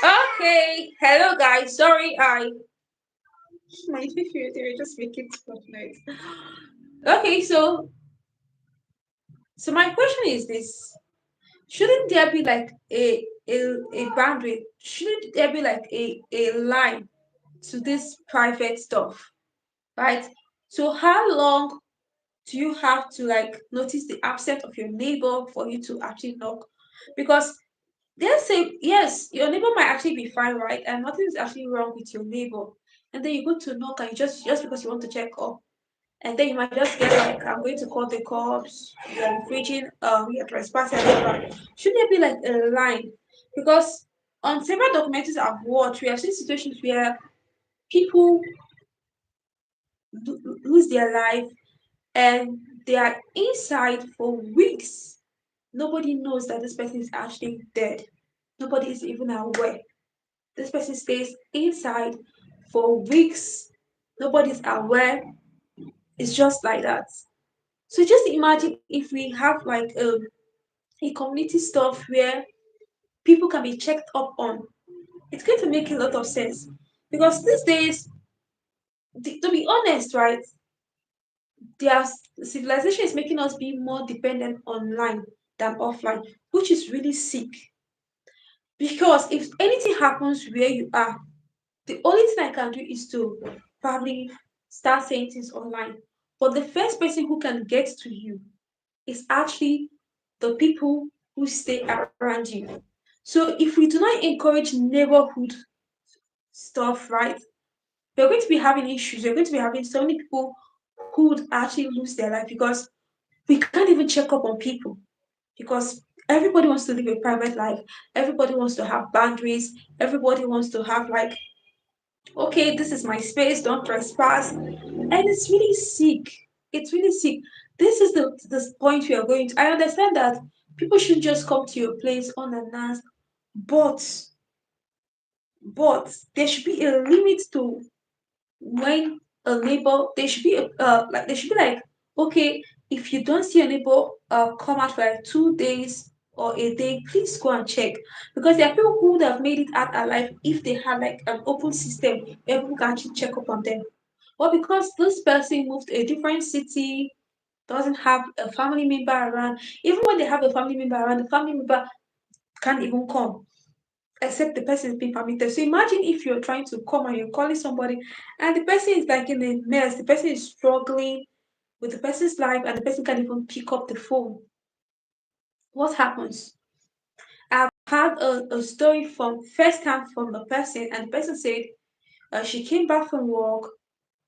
Okay, hello guys. Sorry, I my tissue they were just making too much noise. Okay, so my question is this: shouldn't there be like a boundary? Shouldn't there be like a line to this private stuff, right? So how long do you have to like notice the absence of your neighbor for you to actually knock? Because they'll say, yes, your neighbor might actually be fine, right? And nothing is actually wrong with your neighbor. And then you go to knock and you just because you want to check up. And then you might just get like, I'm going to call the cops, you're infringing, you're trespassing, whatever. Should there be like a line? Because on several documentaries I've watched, we have seen situations where people lose their life and they are inside for weeks. Nobody knows that this person is actually dead. Nobody is even aware. This person stays inside for weeks. Nobody's aware. It's just like that. So just imagine if we have like a community stuff where people can be checked up on. It's going to make a lot of sense because these days, to be honest, right, their civilization is making us be more dependent online than offline, which is really sick. Because if anything happens where you are, the only thing I can do is to probably start saying things online. But the first person who can get to you is actually the people who stay around you. So if we do not encourage neighborhood stuff, right, we're going to be having issues. We're going to be having so many people who would actually lose their life because we can't even check up on people because everybody wants to live a private life. Everybody wants to have boundaries. Everybody wants to have like, okay, this is my space, don't trespass. And it's really sick. It's really sick. This is the point we are going to. I understand that people should just come to your place unannounced, but there should be a limit to when a neighbor there should be a like there should be like, okay, if you don't see a neighbor come out for like 2 days or a day, please go and check because there are people who would have made it out alive if they had like an open system where people can actually check up on them. But because this person moved to a different city, doesn't have a family member around, even when they have a family member around, the family member can't even come except the person is being permitted. So imagine if you're trying to come and you're calling somebody and the person is like in a mess, the person is struggling with the person's life and the person can't even pick up the phone. What happens? I've had a story from first hand from the person, and the person said she came back from work,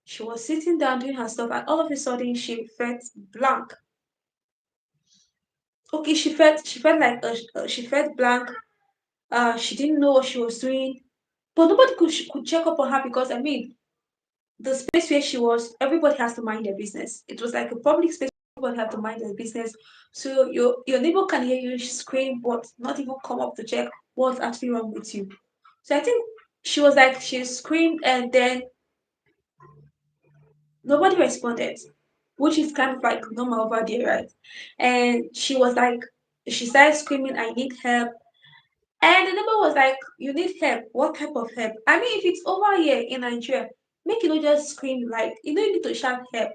she was sitting down doing her stuff, and all of a sudden she felt blank. Okay, she felt like she felt blank. She didn't know what she was doing, but nobody could check up on her because I mean the space where she was, everybody has to mind their business. It was like a public space, everybody had to mind their business. So your neighbor can hear you scream, but not even come up to check what's actually wrong with you. So I think she was like she screamed and then nobody responded, which is kind of like normal over there, right? And she was like she started screaming, I need help. And the neighbor was like, you need help. What type of help? I mean, if it's over here in Nigeria, make you not just scream like you know you need to shout help.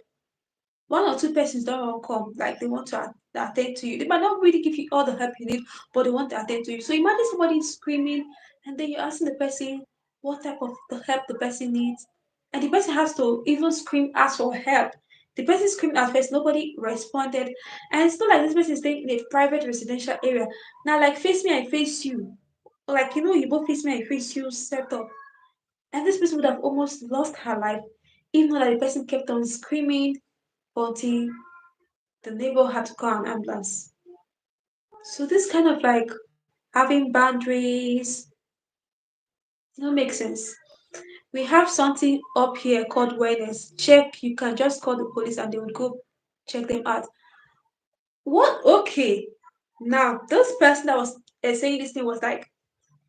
One or two persons don't want to come, like they want to attend to you. They might not really give you all the help you need, but they want to attend to you. So imagine somebody screaming, and then you're asking the person what type of the help the person needs, and the person has to even scream, ask for help. The person screamed at first, nobody responded, and it's not like this person is staying in a private residential area. Now, like face me, I face you, like you both face me, I face you, set up, and this person would have almost lost her life, even though that the person kept on screaming until the neighbor had to call an ambulance. So this kind of like having boundaries, makes sense. We have something up here called awareness. Check, you can just call the police and they will go check them out. What? Okay. Now, this person that was saying this thing was like,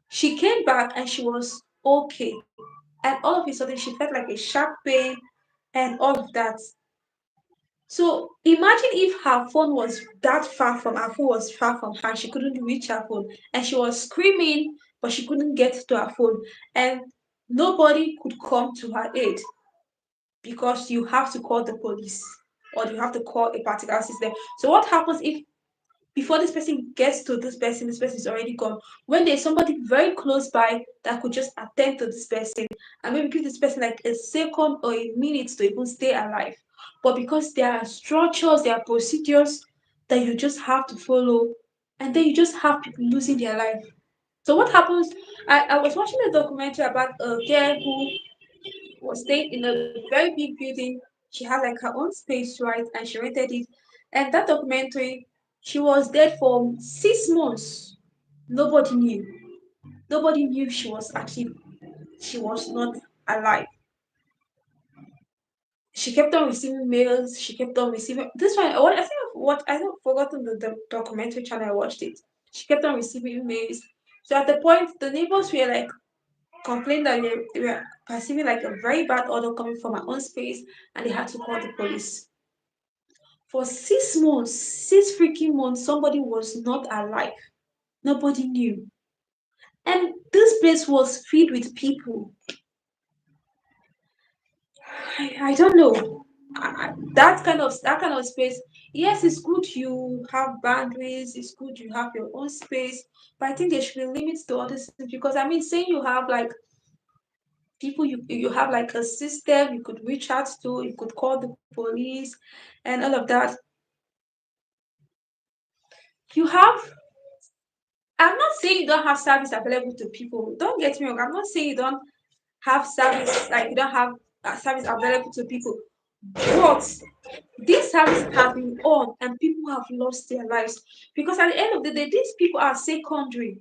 she came back and she was okay. And all of a sudden, she felt like a sharp pain and all of that. So imagine if her phone was that far from her phone was far from her, she couldn't reach her phone, and she was screaming, but she couldn't get to her phone, and nobody could come to her aid because you have to call the police or you have to call a particular system. So what happens if before this person gets to this person is already gone. When there's somebody very close by that could just attend to this person and maybe give this person like a second or a minute to even stay alive. But because there are structures, there are procedures that you just have to follow, and then you just have people losing their life. So what happens? I was watching a documentary about a girl who was staying in a very big building. She had like her own space, right? And she rented it. And that documentary, she was dead for 6 months. Nobody knew. Nobody knew she was not alive. She kept on receiving mails. She kept on receiving this one. What I think what I have forgotten the documentary channel I watched it. She kept on receiving mails. So at the point, the neighbors were like complained that they were perceiving like a very bad odor coming from my own space, and they had to call the police. For 6 months, 6 freaking months, somebody was not alive. Nobody knew. And this place was filled with people. I don't know. That kind of space. Yes, it's good you have boundaries. It's good you have your own space. But I think there should be limits to all this because I mean, saying you have like people you have like a system you could reach out to, you could call the police and all of that. You have I'm not saying you don't have service available to people. Don't get me wrong. I'm not saying you don't have service, like you don't have service available to people. But this service has been on and people have lost their lives because at the end of the day, these people are secondary.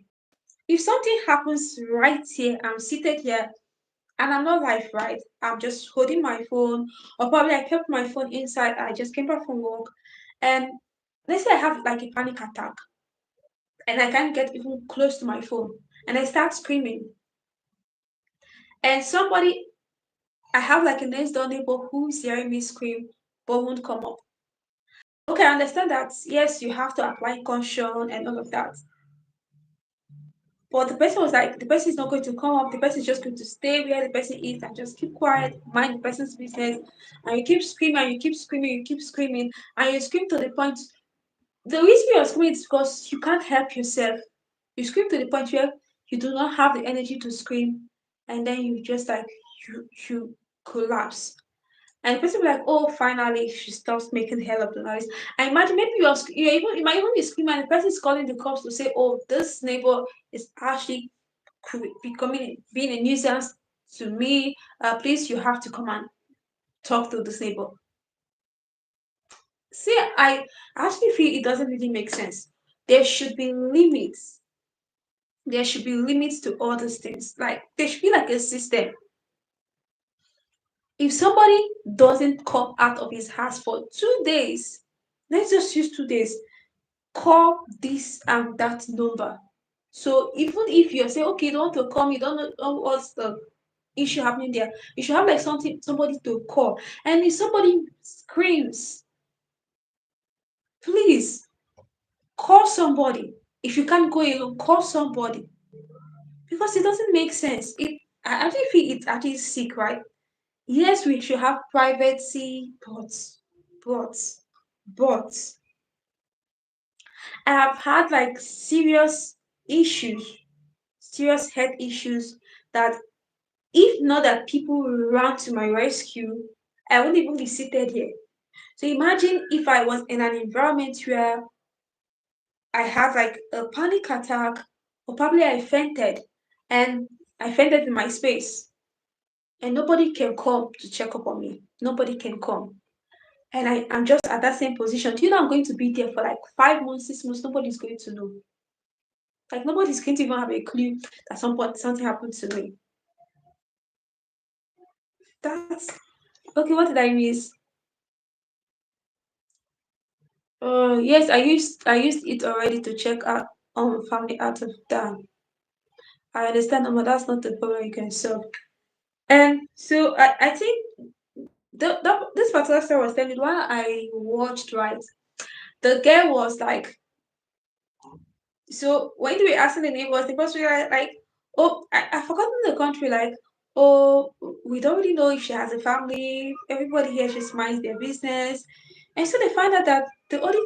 If something happens right here, I'm seated here and I'm not live, right? I'm just holding my phone, or probably I kept my phone inside. I just came back from work, and let's say I have like a panic attack, and I can't get even close to my phone, and I start screaming, and somebody I have like a next door neighbor who's hearing me scream but won't come up. Okay, I understand that. Yes, you have to apply caution and all of that. But the person was like, the person is not going to come up. The person is just going to stay where the person is and just keep quiet, mind the person's business. And you keep screaming, and you keep screaming, you keep screaming, and you scream to the point. The reason you're screaming is because you can't help yourself. You scream to the point where you do not have the energy to scream, and then you just like you collapse. And the person will be like, oh, finally, she stops making hell of the noise. I imagine maybe you might even be screaming, and the person is calling the cops to say, oh, this neighbor is actually becoming being a nuisance to me. Please, you have to come and talk to this neighbor. See, I actually feel it doesn't really make sense. There should be limits. There should be limits to all these things. Like there should be like a system. If somebody doesn't come out of his house for 2 days, let's just use 2 days, call this and that number. So even if you're saying, okay, you don't want to come, you don't know what's the issue happening there, you should have like somebody to call. And if somebody screams, please call somebody. If you can't go alone, call somebody. Because it doesn't make sense. I actually feel it's actually sick, right? Yes, we should have privacy, but, but, I have had like serious health issues that if not that people ran to my rescue, I wouldn't even be seated here. So imagine if I was in an environment where I had like a panic attack, or probably and I fainted in my space, and nobody can come to check up on me. Nobody can come. And I'm just at that same position. Do you know I'm going to be there for like 5 months, 6 months? Nobody's going to know. Like nobody's going to even have a clue that some point something happened to me. That's okay. What did I miss? Yes, I used it already to check out family out of town. I understand, that's not the problem you can solve. And so I think this particular story was telling while I watched, right, the girl was like, so when we were asking the neighbors, the person were like, oh, I forgotten the country, like, oh, we don't really know if she has a family. Everybody here just minds their business. And so they find out that the only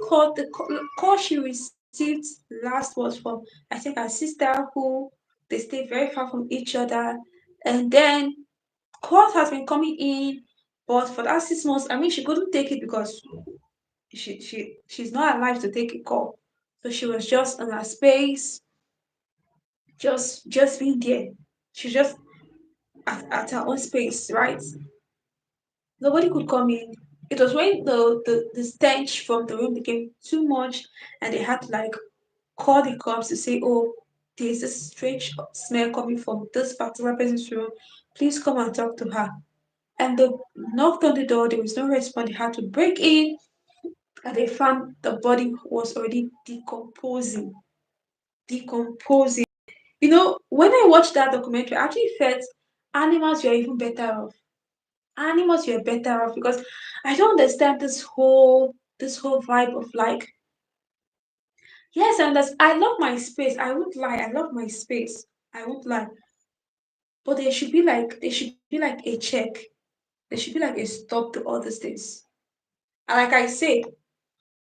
call she received received last was from I think her sister who they stay very far from each other. And then calls has been coming in, but for that 6 months, I mean she couldn't take it because she's not alive to take a call. So she was just in her space, just being there. She's just at her own space, right? Nobody could come in. It was when the stench from the room became too much and they had to like call the cops to say, oh, there's this strange smell coming from this particular person's room. Please come and talk to her. And they knocked on the door, there was no response. They had to break in and they found the body was already decomposing. Decomposing. You know, when I watched that documentary, I actually felt animals were even better off. Animals were better off because I don't understand this whole vibe of like, yes, and that's I love my space. I won't lie, I love my space. I won't lie. But there should be like a check. There should be like a stop to all these things. And like I say,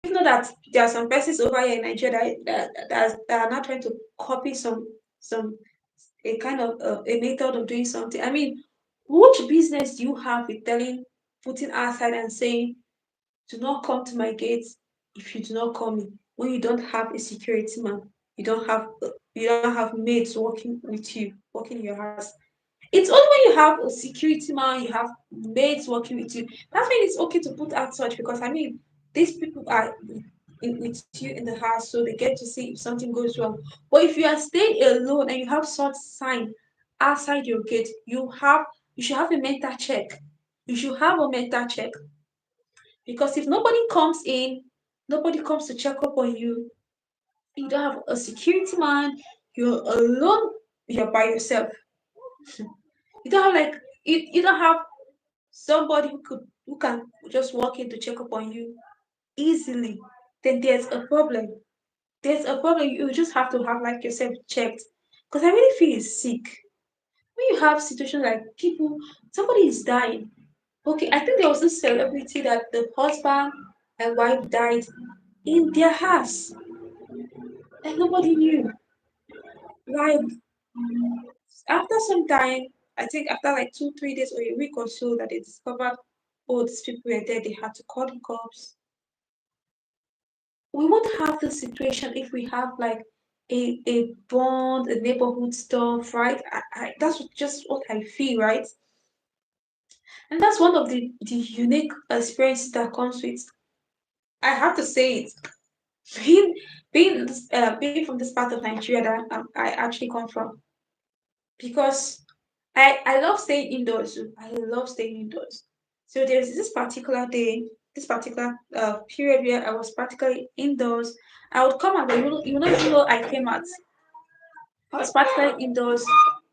you know that there are some persons over here in Nigeria that are not trying to copy some a kind of a method of doing something. I mean, which business do you have with putting outside and saying, "Do not come to my gates if you do not come in." When you don't have a security man, you don't have maids working with you, working in your house. It's only when you have a security man, you have maids working with you. That's when it's okay to put out such because I mean, these people are with you in the house, so they get to see if something goes wrong. But if you are staying alone and you have such sign outside your gate, you should have a mental check. You should have a mental check because if nobody comes in, nobody comes to check up on you. You don't have a security man. You're alone. You're by yourself. You don't have like you don't have somebody who can just walk in to check up on you easily, then there's a problem. There's a problem. You just have to have like yourself checked. Because I really feel sick. When you have situations like people, somebody is dying. Okay, I think there was this celebrity that the husband and wife died in their house and nobody knew. Like after some time, I think after like 2, 3 days or a week or so that they discovered, oh, these people were dead, they had to call the cops. We won't have this situation if we have like a bond, a neighborhood stuff, right? That's just what I feel, right? And that's one of the unique experiences that comes with. I have to say it, being being from this part of Nigeria that I actually come from, because I love staying indoors. I love staying indoors. So there's this particular day, this particular period where I was practically indoors. I would come out, but you know, even though I came out, I was practically indoors,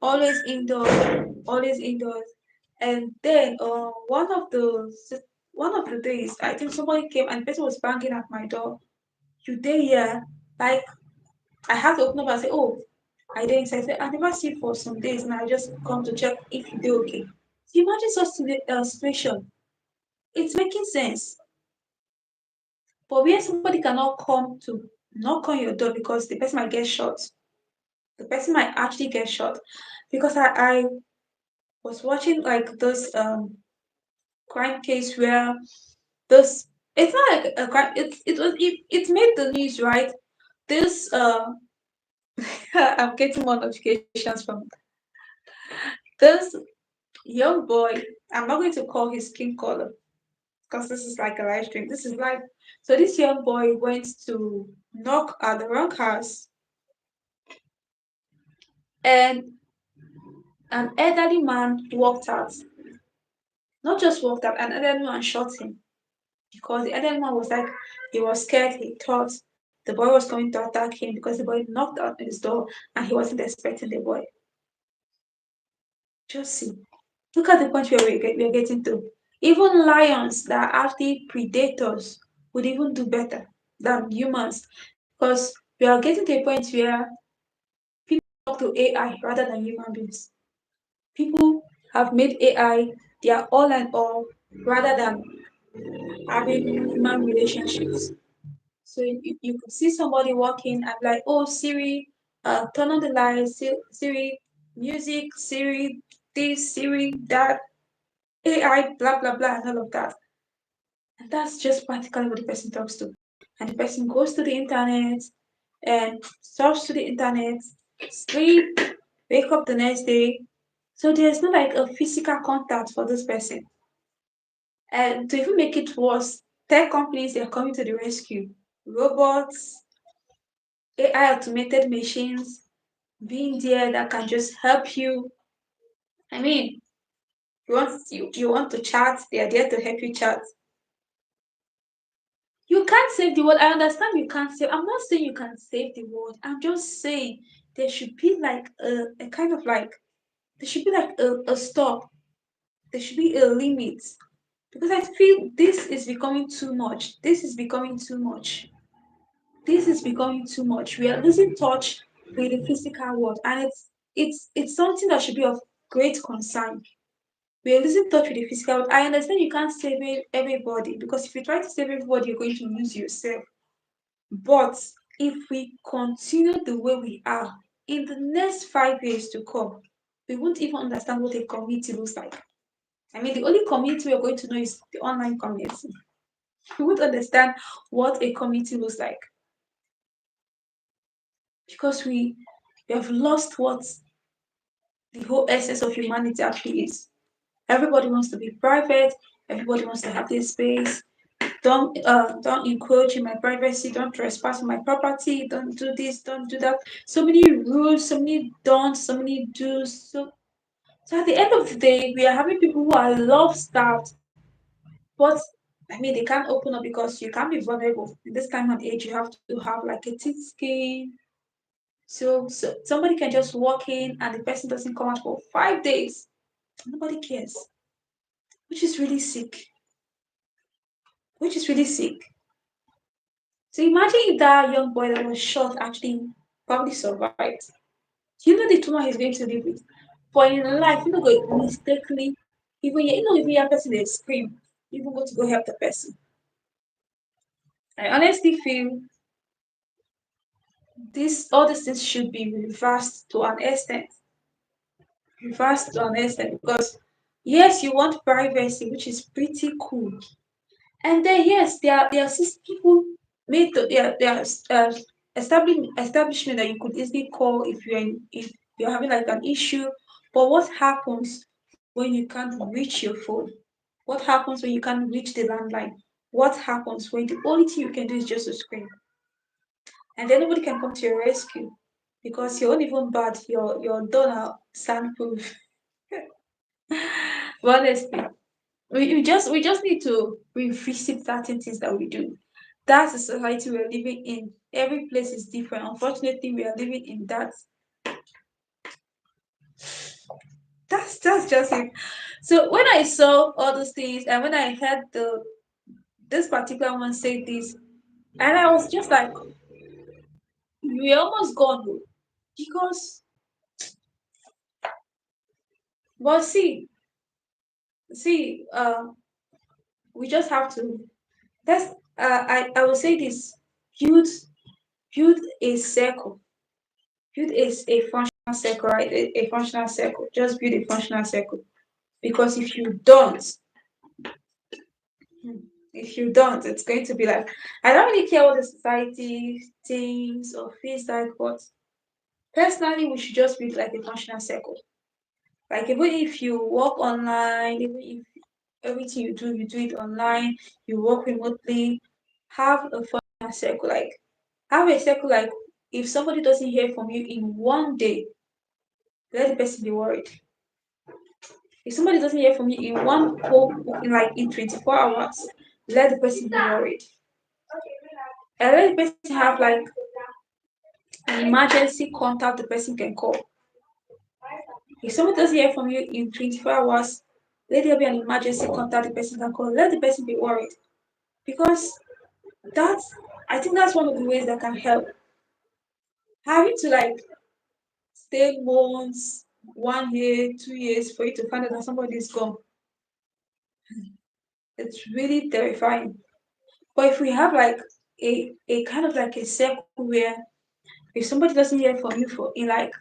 always indoors, always indoors. And then one of the days, I think somebody came and the person was banging at my door. You there here? Like I have to open up and say, oh, I didn't say, I never see you for some days and I just come to check if you do okay. So imagine such situation. It's making sense. But where somebody cannot come to knock on your door because the person might get shot. The person might actually get shot. Because I was watching like this crime case where this it's not like a crime, it made the news, right? This I'm getting more notifications from this young boy. I'm not going to call his skin color because this is like a live stream. This is live. So this young boy went to knock at the wrong house, and an elderly man walked out. Not just walked out, an elderly man shot him because the elderly man was like, he was scared. He thought the boy was going to attack him because the boy knocked on his door and he wasn't expecting the boy. Just see. Look at the point where we're getting to. Even lions that are actually predators would even do better than humans because we are getting to a point where talk to AI rather than human beings. People have made AI their all and all rather than having human relationships. So you could see somebody walking and like, oh Siri, turn on the lights, Siri, music, Siri, this, Siri, that, AI, blah blah blah, and all of that. And that's just practically what the person talks to. And the person goes to the internet and surfs to the internet, sleep, wake up the next day. So there's no like a physical contact for this person. And to even make it worse, tech companies they are coming to the rescue. Robots, AI automated machines being there that can just help you. I mean, you want to chat, they are there to help you chat. You can't save the world. I understand you can't save. I'm not saying you can save the world. I'm just saying there should be like a kind of like there should be like a stop. There should be a limit. Because I feel this is becoming too much. This is becoming too much. This is becoming too much. We are losing touch with the physical world, and it's something that should be of great concern. We are losing touch with the physical world. I understand you can't save everybody because if you try to save everybody, you're going to lose yourself. But if we continue the way we are in the next 5 years to come, we won't even understand what a community looks like. I mean, the only community we're going to know is the online community. We won't understand what a community looks like because we have lost what the whole essence of humanity actually is. Everybody wants to be private. Everybody wants to have their space. Don't encroach in my privacy. Don't trespass on my property. Don't do this. Don't do that. So many rules. So many don'ts. So many do's. So at the end of the day, we are having people who are love starved, but I mean they can't open up because you can't be vulnerable. In this time and age, you have to have like a thick skin. So somebody can just walk in and the person doesn't come out for 5 days. Nobody cares, which is really sick. Which is really sick. So imagine if that young boy that was shot actually probably survived. You know the trauma he's going to live with. For in life, you know, go mistakenly, even even your person they scream, you even go to go help the person. I honestly feel this all these things should be reversed to an extent. Reversed to an extent because yes, you want privacy, which is pretty cool. And then yes, there are people made to there are establishment that you could easily call if you're having like an issue. But what happens when you can't reach your phone? What happens when you can't reach the landline? What happens when the only thing you can do is just to scream? And then nobody can come to your rescue because you're not even bad, you're done out soundproof. But honestly, we just need to revisit certain things that we do. That's the society we're living in. Every place is different. Unfortunately, we are living in that. That's just it. So when I saw all those things and when I heard the this particular one say this, and I was just like, we almost gone though. Because but see, we just have to let's I will say this build build a circle. Build is a functional circle, right? A functional circle. Just build a functional circle. Because if you don't, it's going to be like, I don't really care what the society thinks or feels like, but personally, we should just build like a functional circle. Like even if you work online, even if everything you do it online, you work remotely, have a functional circle. Like have a circle like if somebody doesn't hear from you in one day, let the person be worried. If somebody doesn't hear from you in one whole in like in 24 hours, let the person be worried. And let the person have like an emergency contact the person can call. If somebody doesn't hear from you in 24 hours, let there be an emergency contact the person can call. Let the person be worried. Because that's I think that's one of the ways that can help. Having to like stay months, 1 year, 2 years for you to find out that somebody is gone. It's really terrifying. But if we have like a kind of like a circle where if somebody doesn't hear from you for in like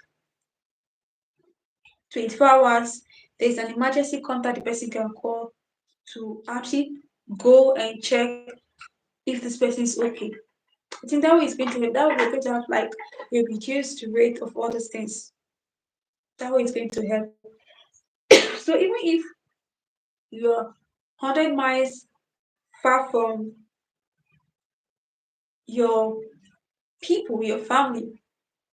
24 hours, there's an emergency contact the person can call to actually go and check if this person is okay. I think that way is going to help. That way we're going to have like a reduced rate of all these things. That way it's going to help. So even if you're 100 miles far from your people, your family,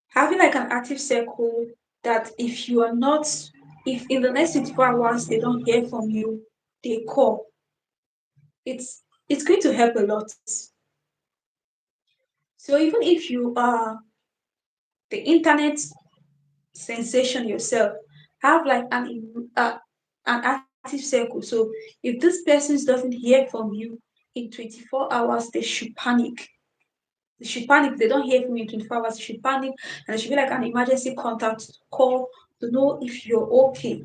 having like an active circle that if you are not, if in the next 24 hours they don't hear from you, they call, it's going to help a lot. So even if you are the internet sensation yourself, have like an active circle. So if this person doesn't hear from you in 24 hours, they should panic. They should panic. If they don't hear from you in 24 hours, they should panic, and there should be like an emergency contact call to know if you're okay.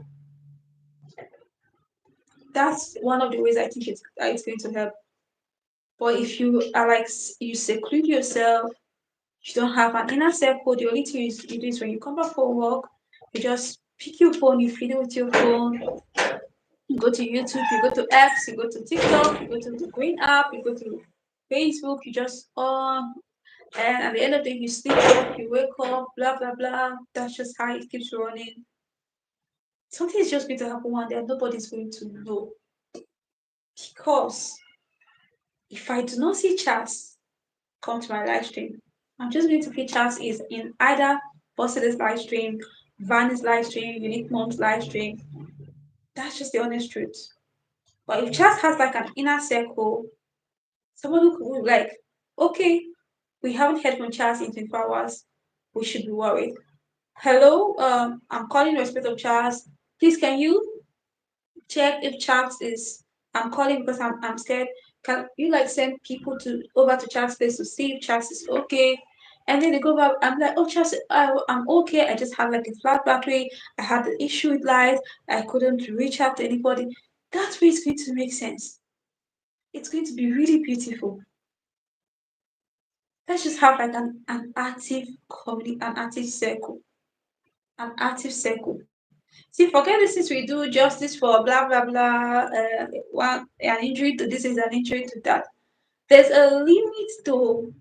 That's one of the ways I think it's going to help. But if you are like you seclude yourself, you don't have an inner circle, the only thing you do is when you come back from work, you just pick your phone, you fiddle with your phone, you go to YouTube, you go to X, you go to TikTok, you go to the Green app, you go to Facebook, you just on, and at the end of the day, you sleep off, you wake up, blah blah blah. That's just how it keeps running. Something is just going to happen one day, and nobody's going to know because if I do not see chats come to my live stream, I'm just going to see chats is in either Bosse's live stream, Van's live stream, Unique Mom's live stream. That's just the honest truth. But if chats has like an inner circle, someone who could be like, okay, we haven't heard from Charles in 24 hours, we should be worried. Hello, I'm calling in respect of Charles. Please, can you check if Charles is? I'm calling because I'm scared. Can you like send people to over to Charles' place to see if Charles is okay? And then they go back. I'm like, oh, Charles, I'm okay. I just had like a flat battery. I had the issue with light. I couldn't reach out to anybody. That way it's going to make sense. It's going to be really beautiful. Let's just have like an active community, an active circle, an active circle. See, forget the things we do justice for blah blah blah. One an injury to this is an injury to that. There's a limit to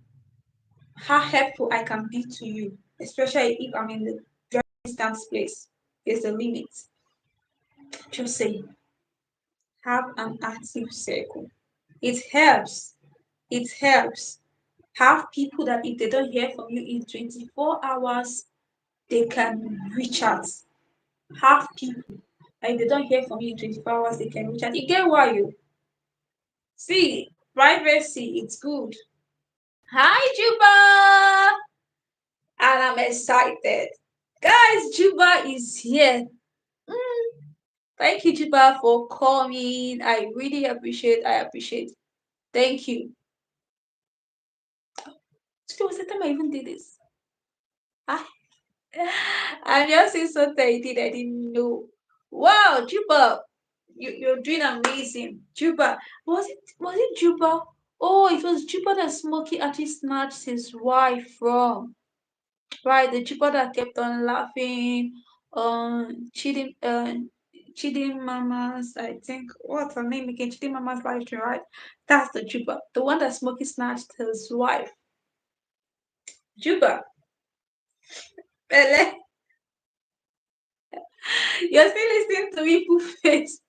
how helpful I can be to you, especially if I'm in the very distance place. There's a limit. Just say have an active circle. It helps. It helps. Have people that if they don't hear from you in 24 hours, they can reach out. Have people. And if they don't hear from you in 24 hours, they can reach out. You get why you see privacy, it's good. Hi Juba! And I'm excited. Guys, Juba is here. Mm, thank you, Juba, for coming. I appreciate. Thank you. Today was the time I even did this. I, I'm just saying something I didn't know. Wow, Juba, you're doing amazing. Juba, was it Juba? Oh, it was Juba that Smokey actually snatched his wife from. Right, the Juba that kept on laughing, cheating mamas. I think what's her name again? Cheating mamas live stream, right? That's the Juba, the one that Smokey snatched his wife. Juba, Bele, you're still listening to me, poo face.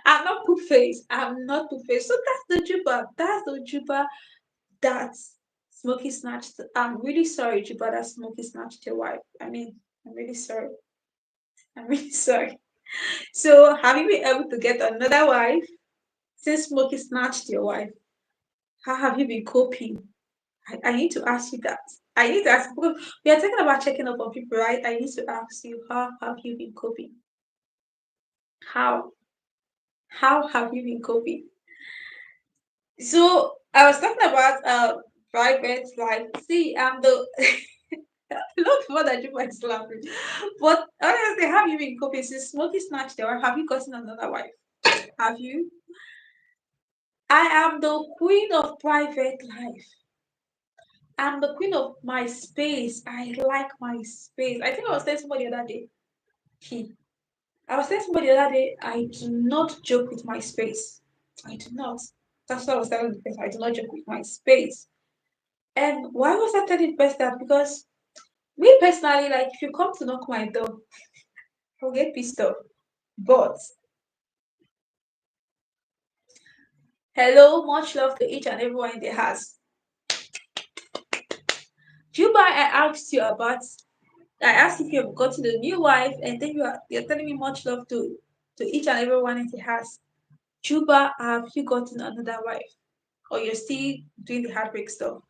I'm not poo face. I'm not poo face. So that's the Juba. That's the Juba that Smokey snatched. I'm really sorry, Juba, that Smokey snatched your wife. I mean, I'm really sorry. I'm really sorry. So, have you been able to get another wife since Smokey snatched your wife? How have you been coping? I need to ask you that. I need to ask because we are talking about checking up on people, right? I need to ask you, how have you been coping? How? How have you been coping? So I was talking about private life. See, I'm the not for that you might laughing. But honestly, have you been coping since Smokey snatched your wife? Have you gotten another wife? Have you? I am the queen of private life. I'm the queen of my space. I like my space. I think I was telling somebody the other day. He, I was telling somebody the other day, I do not joke with my space. I do not. That's what I was telling the person. I do not joke with my space. And why was I telling the person that? Because me personally, like if you come to knock my door, I'll get pissed off. But hello, much love to each and everyone in the house. Juba, I asked if you have gotten a new wife, and then you're telling me much love to each and everyone in the house. Juba, have you gotten another wife, or you're still doing the heartbreak stuff?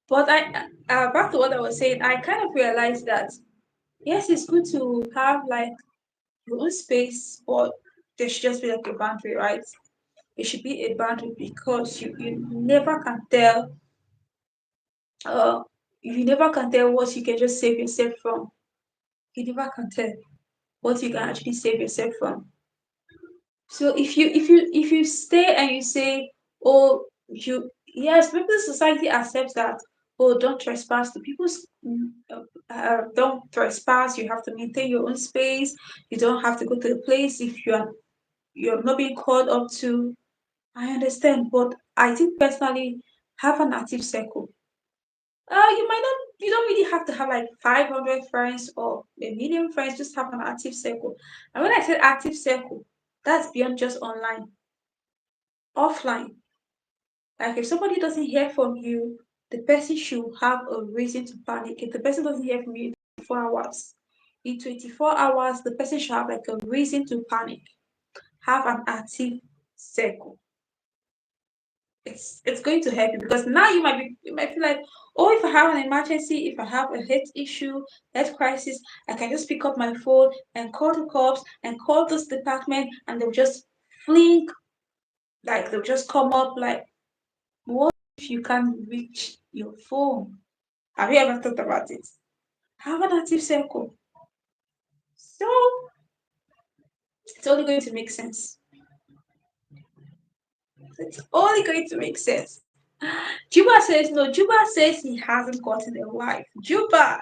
But back to what I was saying, I kind of realized that yes, it's good to have like your own space, but there should just be like a boundary, right? It should be a boundary because you never can tell uh you never can tell what you can just save yourself from. You never can tell what you can actually save yourself from. So if you stay and you say, oh, you yes, maybe the society accepts that, oh, don't trespass. The people's don't trespass. You have to maintain your own space. You don't have to go to the place if you're not being called up to. I understand, but I think personally, have an active circle. You might not. You don't really have to have like 500 friends or a million friends. Just have an active circle. And when I said active circle, that's beyond just online, offline. Like if somebody doesn't hear from you, the person should have a reason to panic. If the person doesn't hear from you in 24 hours, in 24 hours, the person should have like a reason to panic. Have an active circle. It's going to help you because now you might feel like, oh, if I have an emergency, if I have a health issue, health crisis, I can just pick up my phone and call the cops and call this department, and they'll just fling, like they'll just come up. Like, what if you can't reach your phone? Have you ever thought about it? Have an active circle. So it's only going to make sense. It's only going to make sense. Juba says no. Juba says he hasn't gotten a wife. Juba,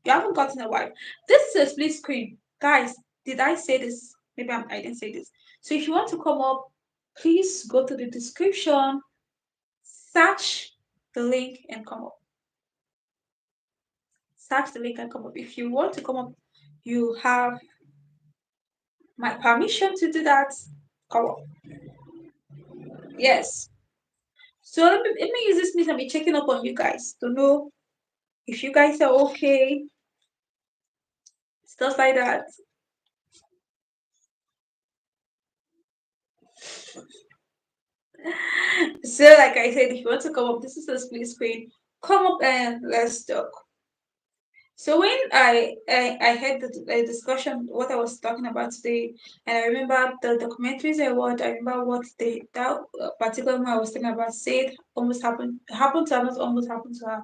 you haven't gotten a wife. This is a split screen. Guys, did I say this? Maybe I didn't say this. So if you want to come up, please go to the description, search the link and come up. Search the link and come up. If you want to come up, you have my permission to do that. Come up. Yes. So let me use this means I'll be checking up on you guys to know if you guys are okay, stuff like that. So, like I said, if you want to come up, this is a split screen. Come up and let's talk. So when I had the discussion, what I was talking about today, and I remember the documentaries I watched. I remember what that particular one I was talking about said almost happened to her, not almost happened to her.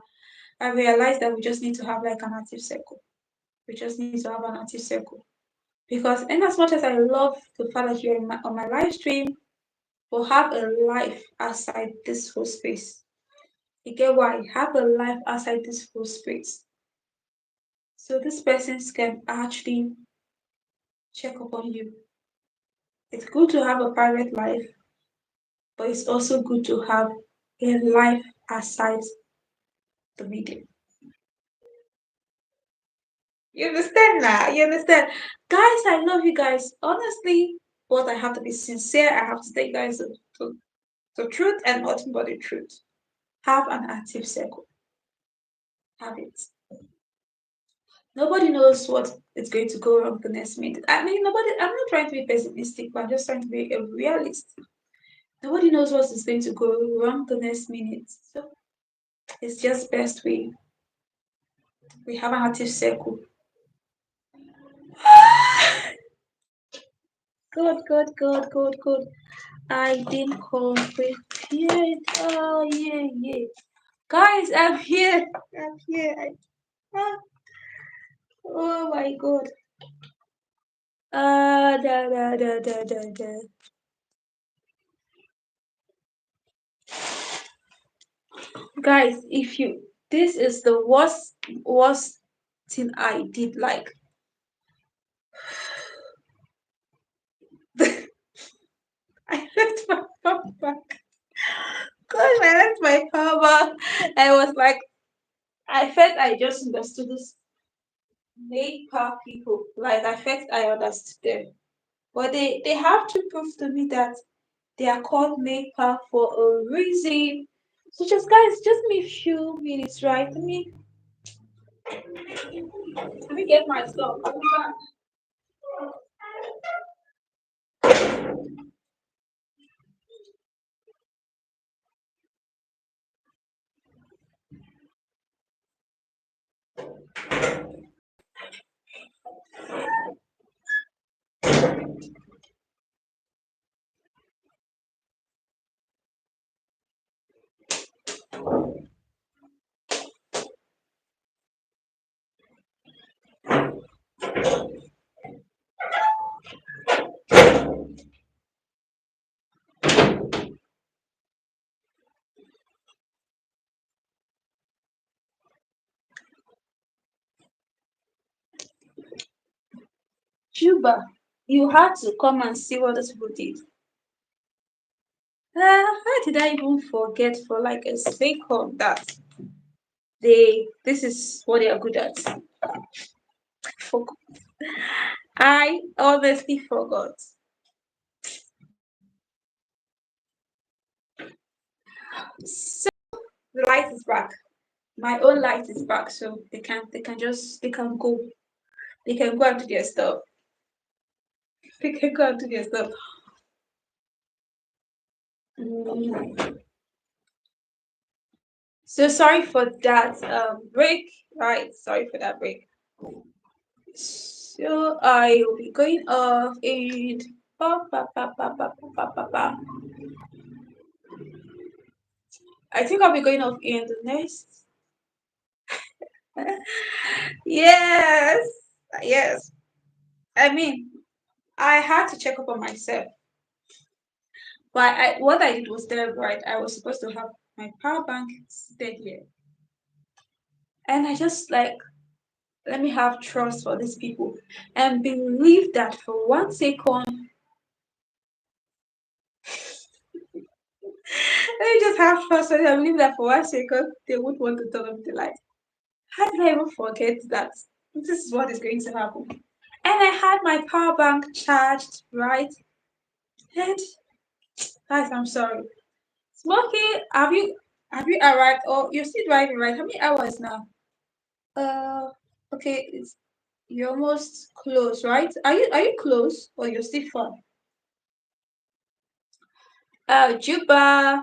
I realized that we just need to have like an active circle. We just need to have an active circle because, in as much as I love the fact that you're on my live stream, we'll have a life outside this whole space. You get why? Have a life outside this whole space. So these persons can actually check up on you. It's good to have a private life, but it's also good to have a life outside the media. You understand now? You understand? Guys, I love you guys. Honestly, but I have to be sincere. I have to tell you guys the truth and nothing but the truth. Have an active circle. Have it. Nobody knows what is going to go wrong the next minute. I mean, nobody, I'm not trying to be pessimistic, but I'm just trying to be a realist. Nobody knows what is going to go wrong the next minute. So it's just best we have an active circle. Good, good, good, good, good. I didn't come prepared. Oh yeah, yeah. Guys, I'm here. I'm here. Ah, oh my god. Da da da da da da. Guys, if you this is the worst thing I did. Like I left my power back. Gosh, I left my power back. I was like, I felt I just understood this power people. Like I felt I understood them. But they have to prove to me that they are called power for a reason. So just guys, just me a few minutes, right? Let me get my stuff. I'll be back. Juba, you had to come and see what those people did. How did I even forget for like a second that this is what they are good at? Forgot. I honestly forgot. So the light is back. My own light is back, so they can go and do their stuff. They can go and do their stuff. Mm. So sorry for that break. Right, sorry for that break. So I will be going off and ba, ba, ba, ba, ba, ba, ba, ba. I think I'll be going off in the next. Yes, yes. I mean, I had to check up on myself, but what I did was terrible, right? I was supposed to have my power bank stayed here, and I just like let me have trust for these people and believe that for 1 second. Let me just have trust and I believe that for 1 second they would want to turn off the light. How did I even forget that this is what is going to happen? And I had my power bank charged, right? And guys, I'm sorry. Smokey, have you arrived or you're still driving, right? How many hours now? Okay, you're almost close, right? Are you close or you're still far? Juba,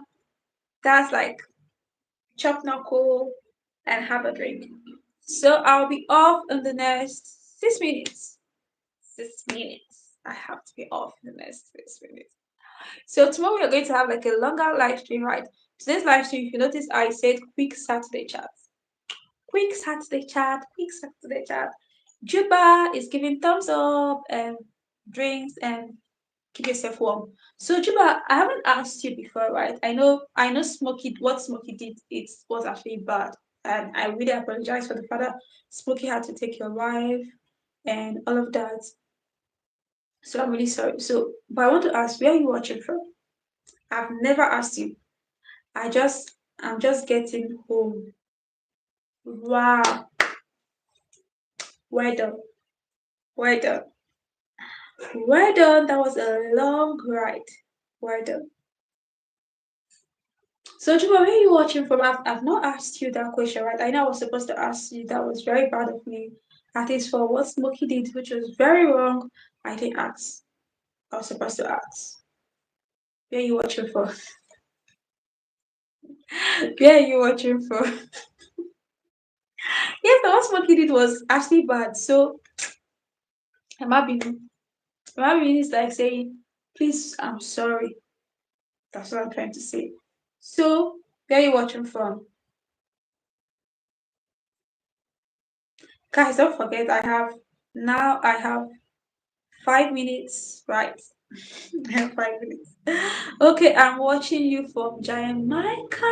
that's like chop knuckle and have a drink. So I'll be off in the next 6 minutes. 6 minutes. I have to be off in the next 6 minutes. So tomorrow we're going to have like a longer live stream, right? Today's live stream, if you notice, I said quick Saturday chat. Quick Saturday chat, quick Saturday chat. Juba is giving thumbs up and drinks and keep yourself warm. So Juba, I haven't asked you before, right? I know Smokey what Smokey did it was actually bad. And I really apologize for the fact that Smokey had to take your wife and all of that. So I'm really sorry. So but I want to ask where are you watching from? I've never asked you. I'm just getting home. Wow. Well done. Well done. Well done. That was a long ride. Well done. So, Juba, where are you watching from? I've not asked you that question, right? I know I was supposed to ask you. That was very bad of me. At least for what Smokey did, which was very wrong, I didn't ask. I was supposed to ask. Where are you watching for? Where are you watching for? Yes, the what Smokey did was actually bad. So, Amabi is like saying, please, I'm sorry. That's what I'm trying to say. So, where are you watching from? Guys, don't forget, I have 5 minutes, right? 5 minutes. Okay, I'm watching you from Jamaica.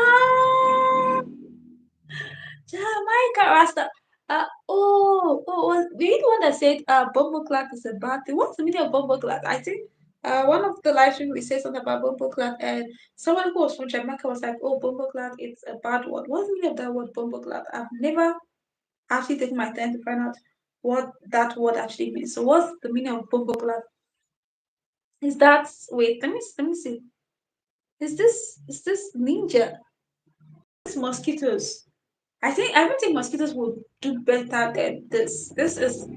Jamaica Rasta. Were you the one that said Bumbleclat is a bad thing? What's the meaning of Bumbleclat? I think one of the live streams we said something about Bumbleclat, and someone who was from Jamaica was like, "Oh, Bumbleclat, it's a bad word." What's the meaning of that word, Bumbleclat? I've never actually taken my time to find out what that word actually means. So, what's the meaning of Bumbleclat? Is that wait? Let me see. Is this ninja? It's mosquitoes. I don't think mosquitoes would do better than this. This is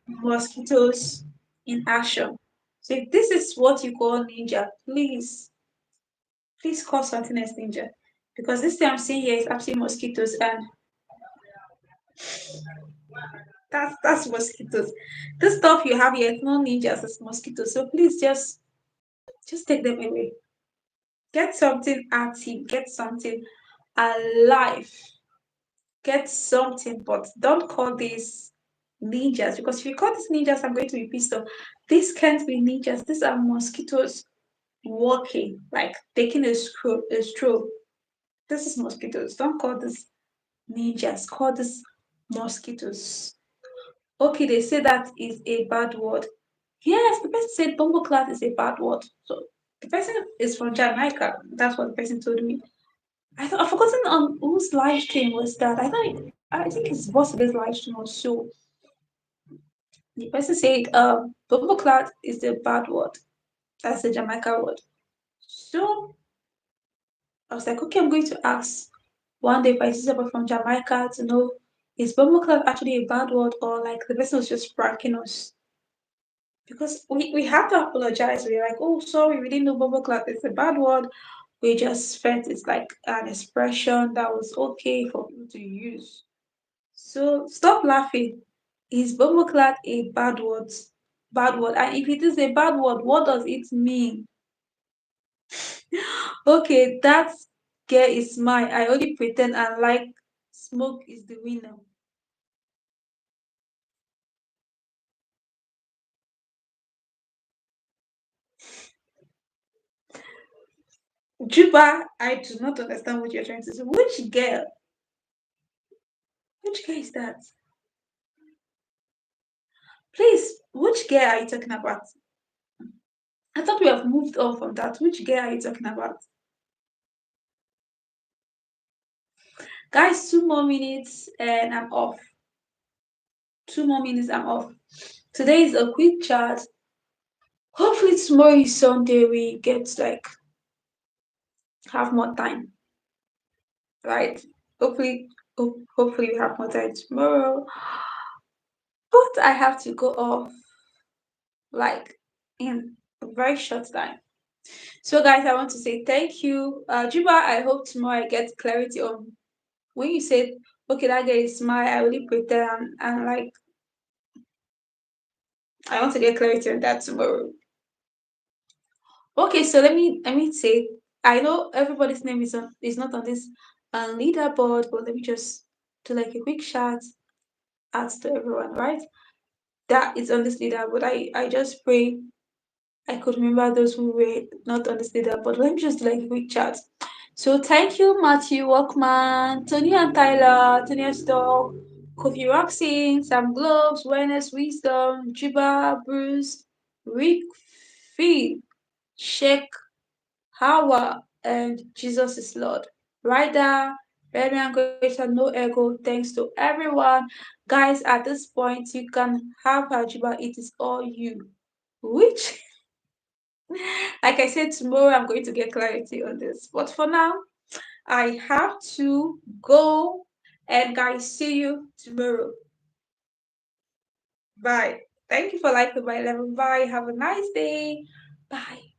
mosquitoes in action. So if this is what you call ninja, please call something else ninja. Because this thing I'm seeing here is actually mosquitoes and that's mosquitoes. This stuff you have here is not ninjas, it's mosquitoes. So please just take them away. Get something active, get something alive, get something, but don't call these ninjas because if you call these ninjas, I'm going to be pissed off. These can't be ninjas. These are mosquitoes walking, like taking a stroll. This is mosquitoes. Don't call this ninjas. Call this mosquitoes. Okay, they say that is a bad word. Yes, the person said bumbleclat is a bad word. So the person is from Jamaica. That's what the person told me. I've forgotten on whose live stream was that. I think it's Boss's live stream or so. The person said bumbleclat is a bad word. That's the Jamaica word. So I was like, okay, I'm going to ask one day if I see someone from Jamaica to know is bumbleclat actually a bad word or like the person was just pranking us. Because we have to apologize. We're like, oh, sorry, we didn't know bumbleclat is a bad word. We just felt it's like an expression that was okay for people to use. So stop laughing. Is bumbleclat a bad word? Bad word. And if it is a bad word, what does it mean? Okay, that girl is mine. I only pretend and like smoke is the winner. Juba, I do not understand what you're trying to say. Which girl? Which girl is that? Please, which girl are you talking about? I thought we have moved on from that. Which girl are you talking about? Guys, 2 more minutes and I'm off. 2 more minutes, I'm off. Today is a quick chat. Hopefully tomorrow is Sunday. We get like have more time, right? Hopefully, hopefully we have more time tomorrow. But I have to go off like in a very short time. So guys, I want to say thank you. Juba, I hope tomorrow I get clarity on when you said, okay, that girl is smart, I really pretend and like I want to get clarity on that tomorrow. Okay, so let me say I know everybody's name is not on this leaderboard, but let me just do like a quick shout out to everyone, right? That is on this leaderboard. I just pray I could remember those who were not on this leaderboard. Let me just do like a quick chat. So thank you, Matthew Walkman, Tony and Tyler, Tony Stock, Kofi Roxing, Sam Globes, Wellness Wisdom, Jiba, Bruce, Rick Fee, Sheikh Hawa, and Jesus is Lord. Ryder, Remy and Greater, no ego. Thanks to everyone. Guys, at this point, you can have Hajiba. It is all you. Which, like I said, tomorrow I'm going to get clarity on this. But for now, I have to go. And guys, see you tomorrow. Bye. Thank you for liking my 11. Bye. Have a nice day. Bye.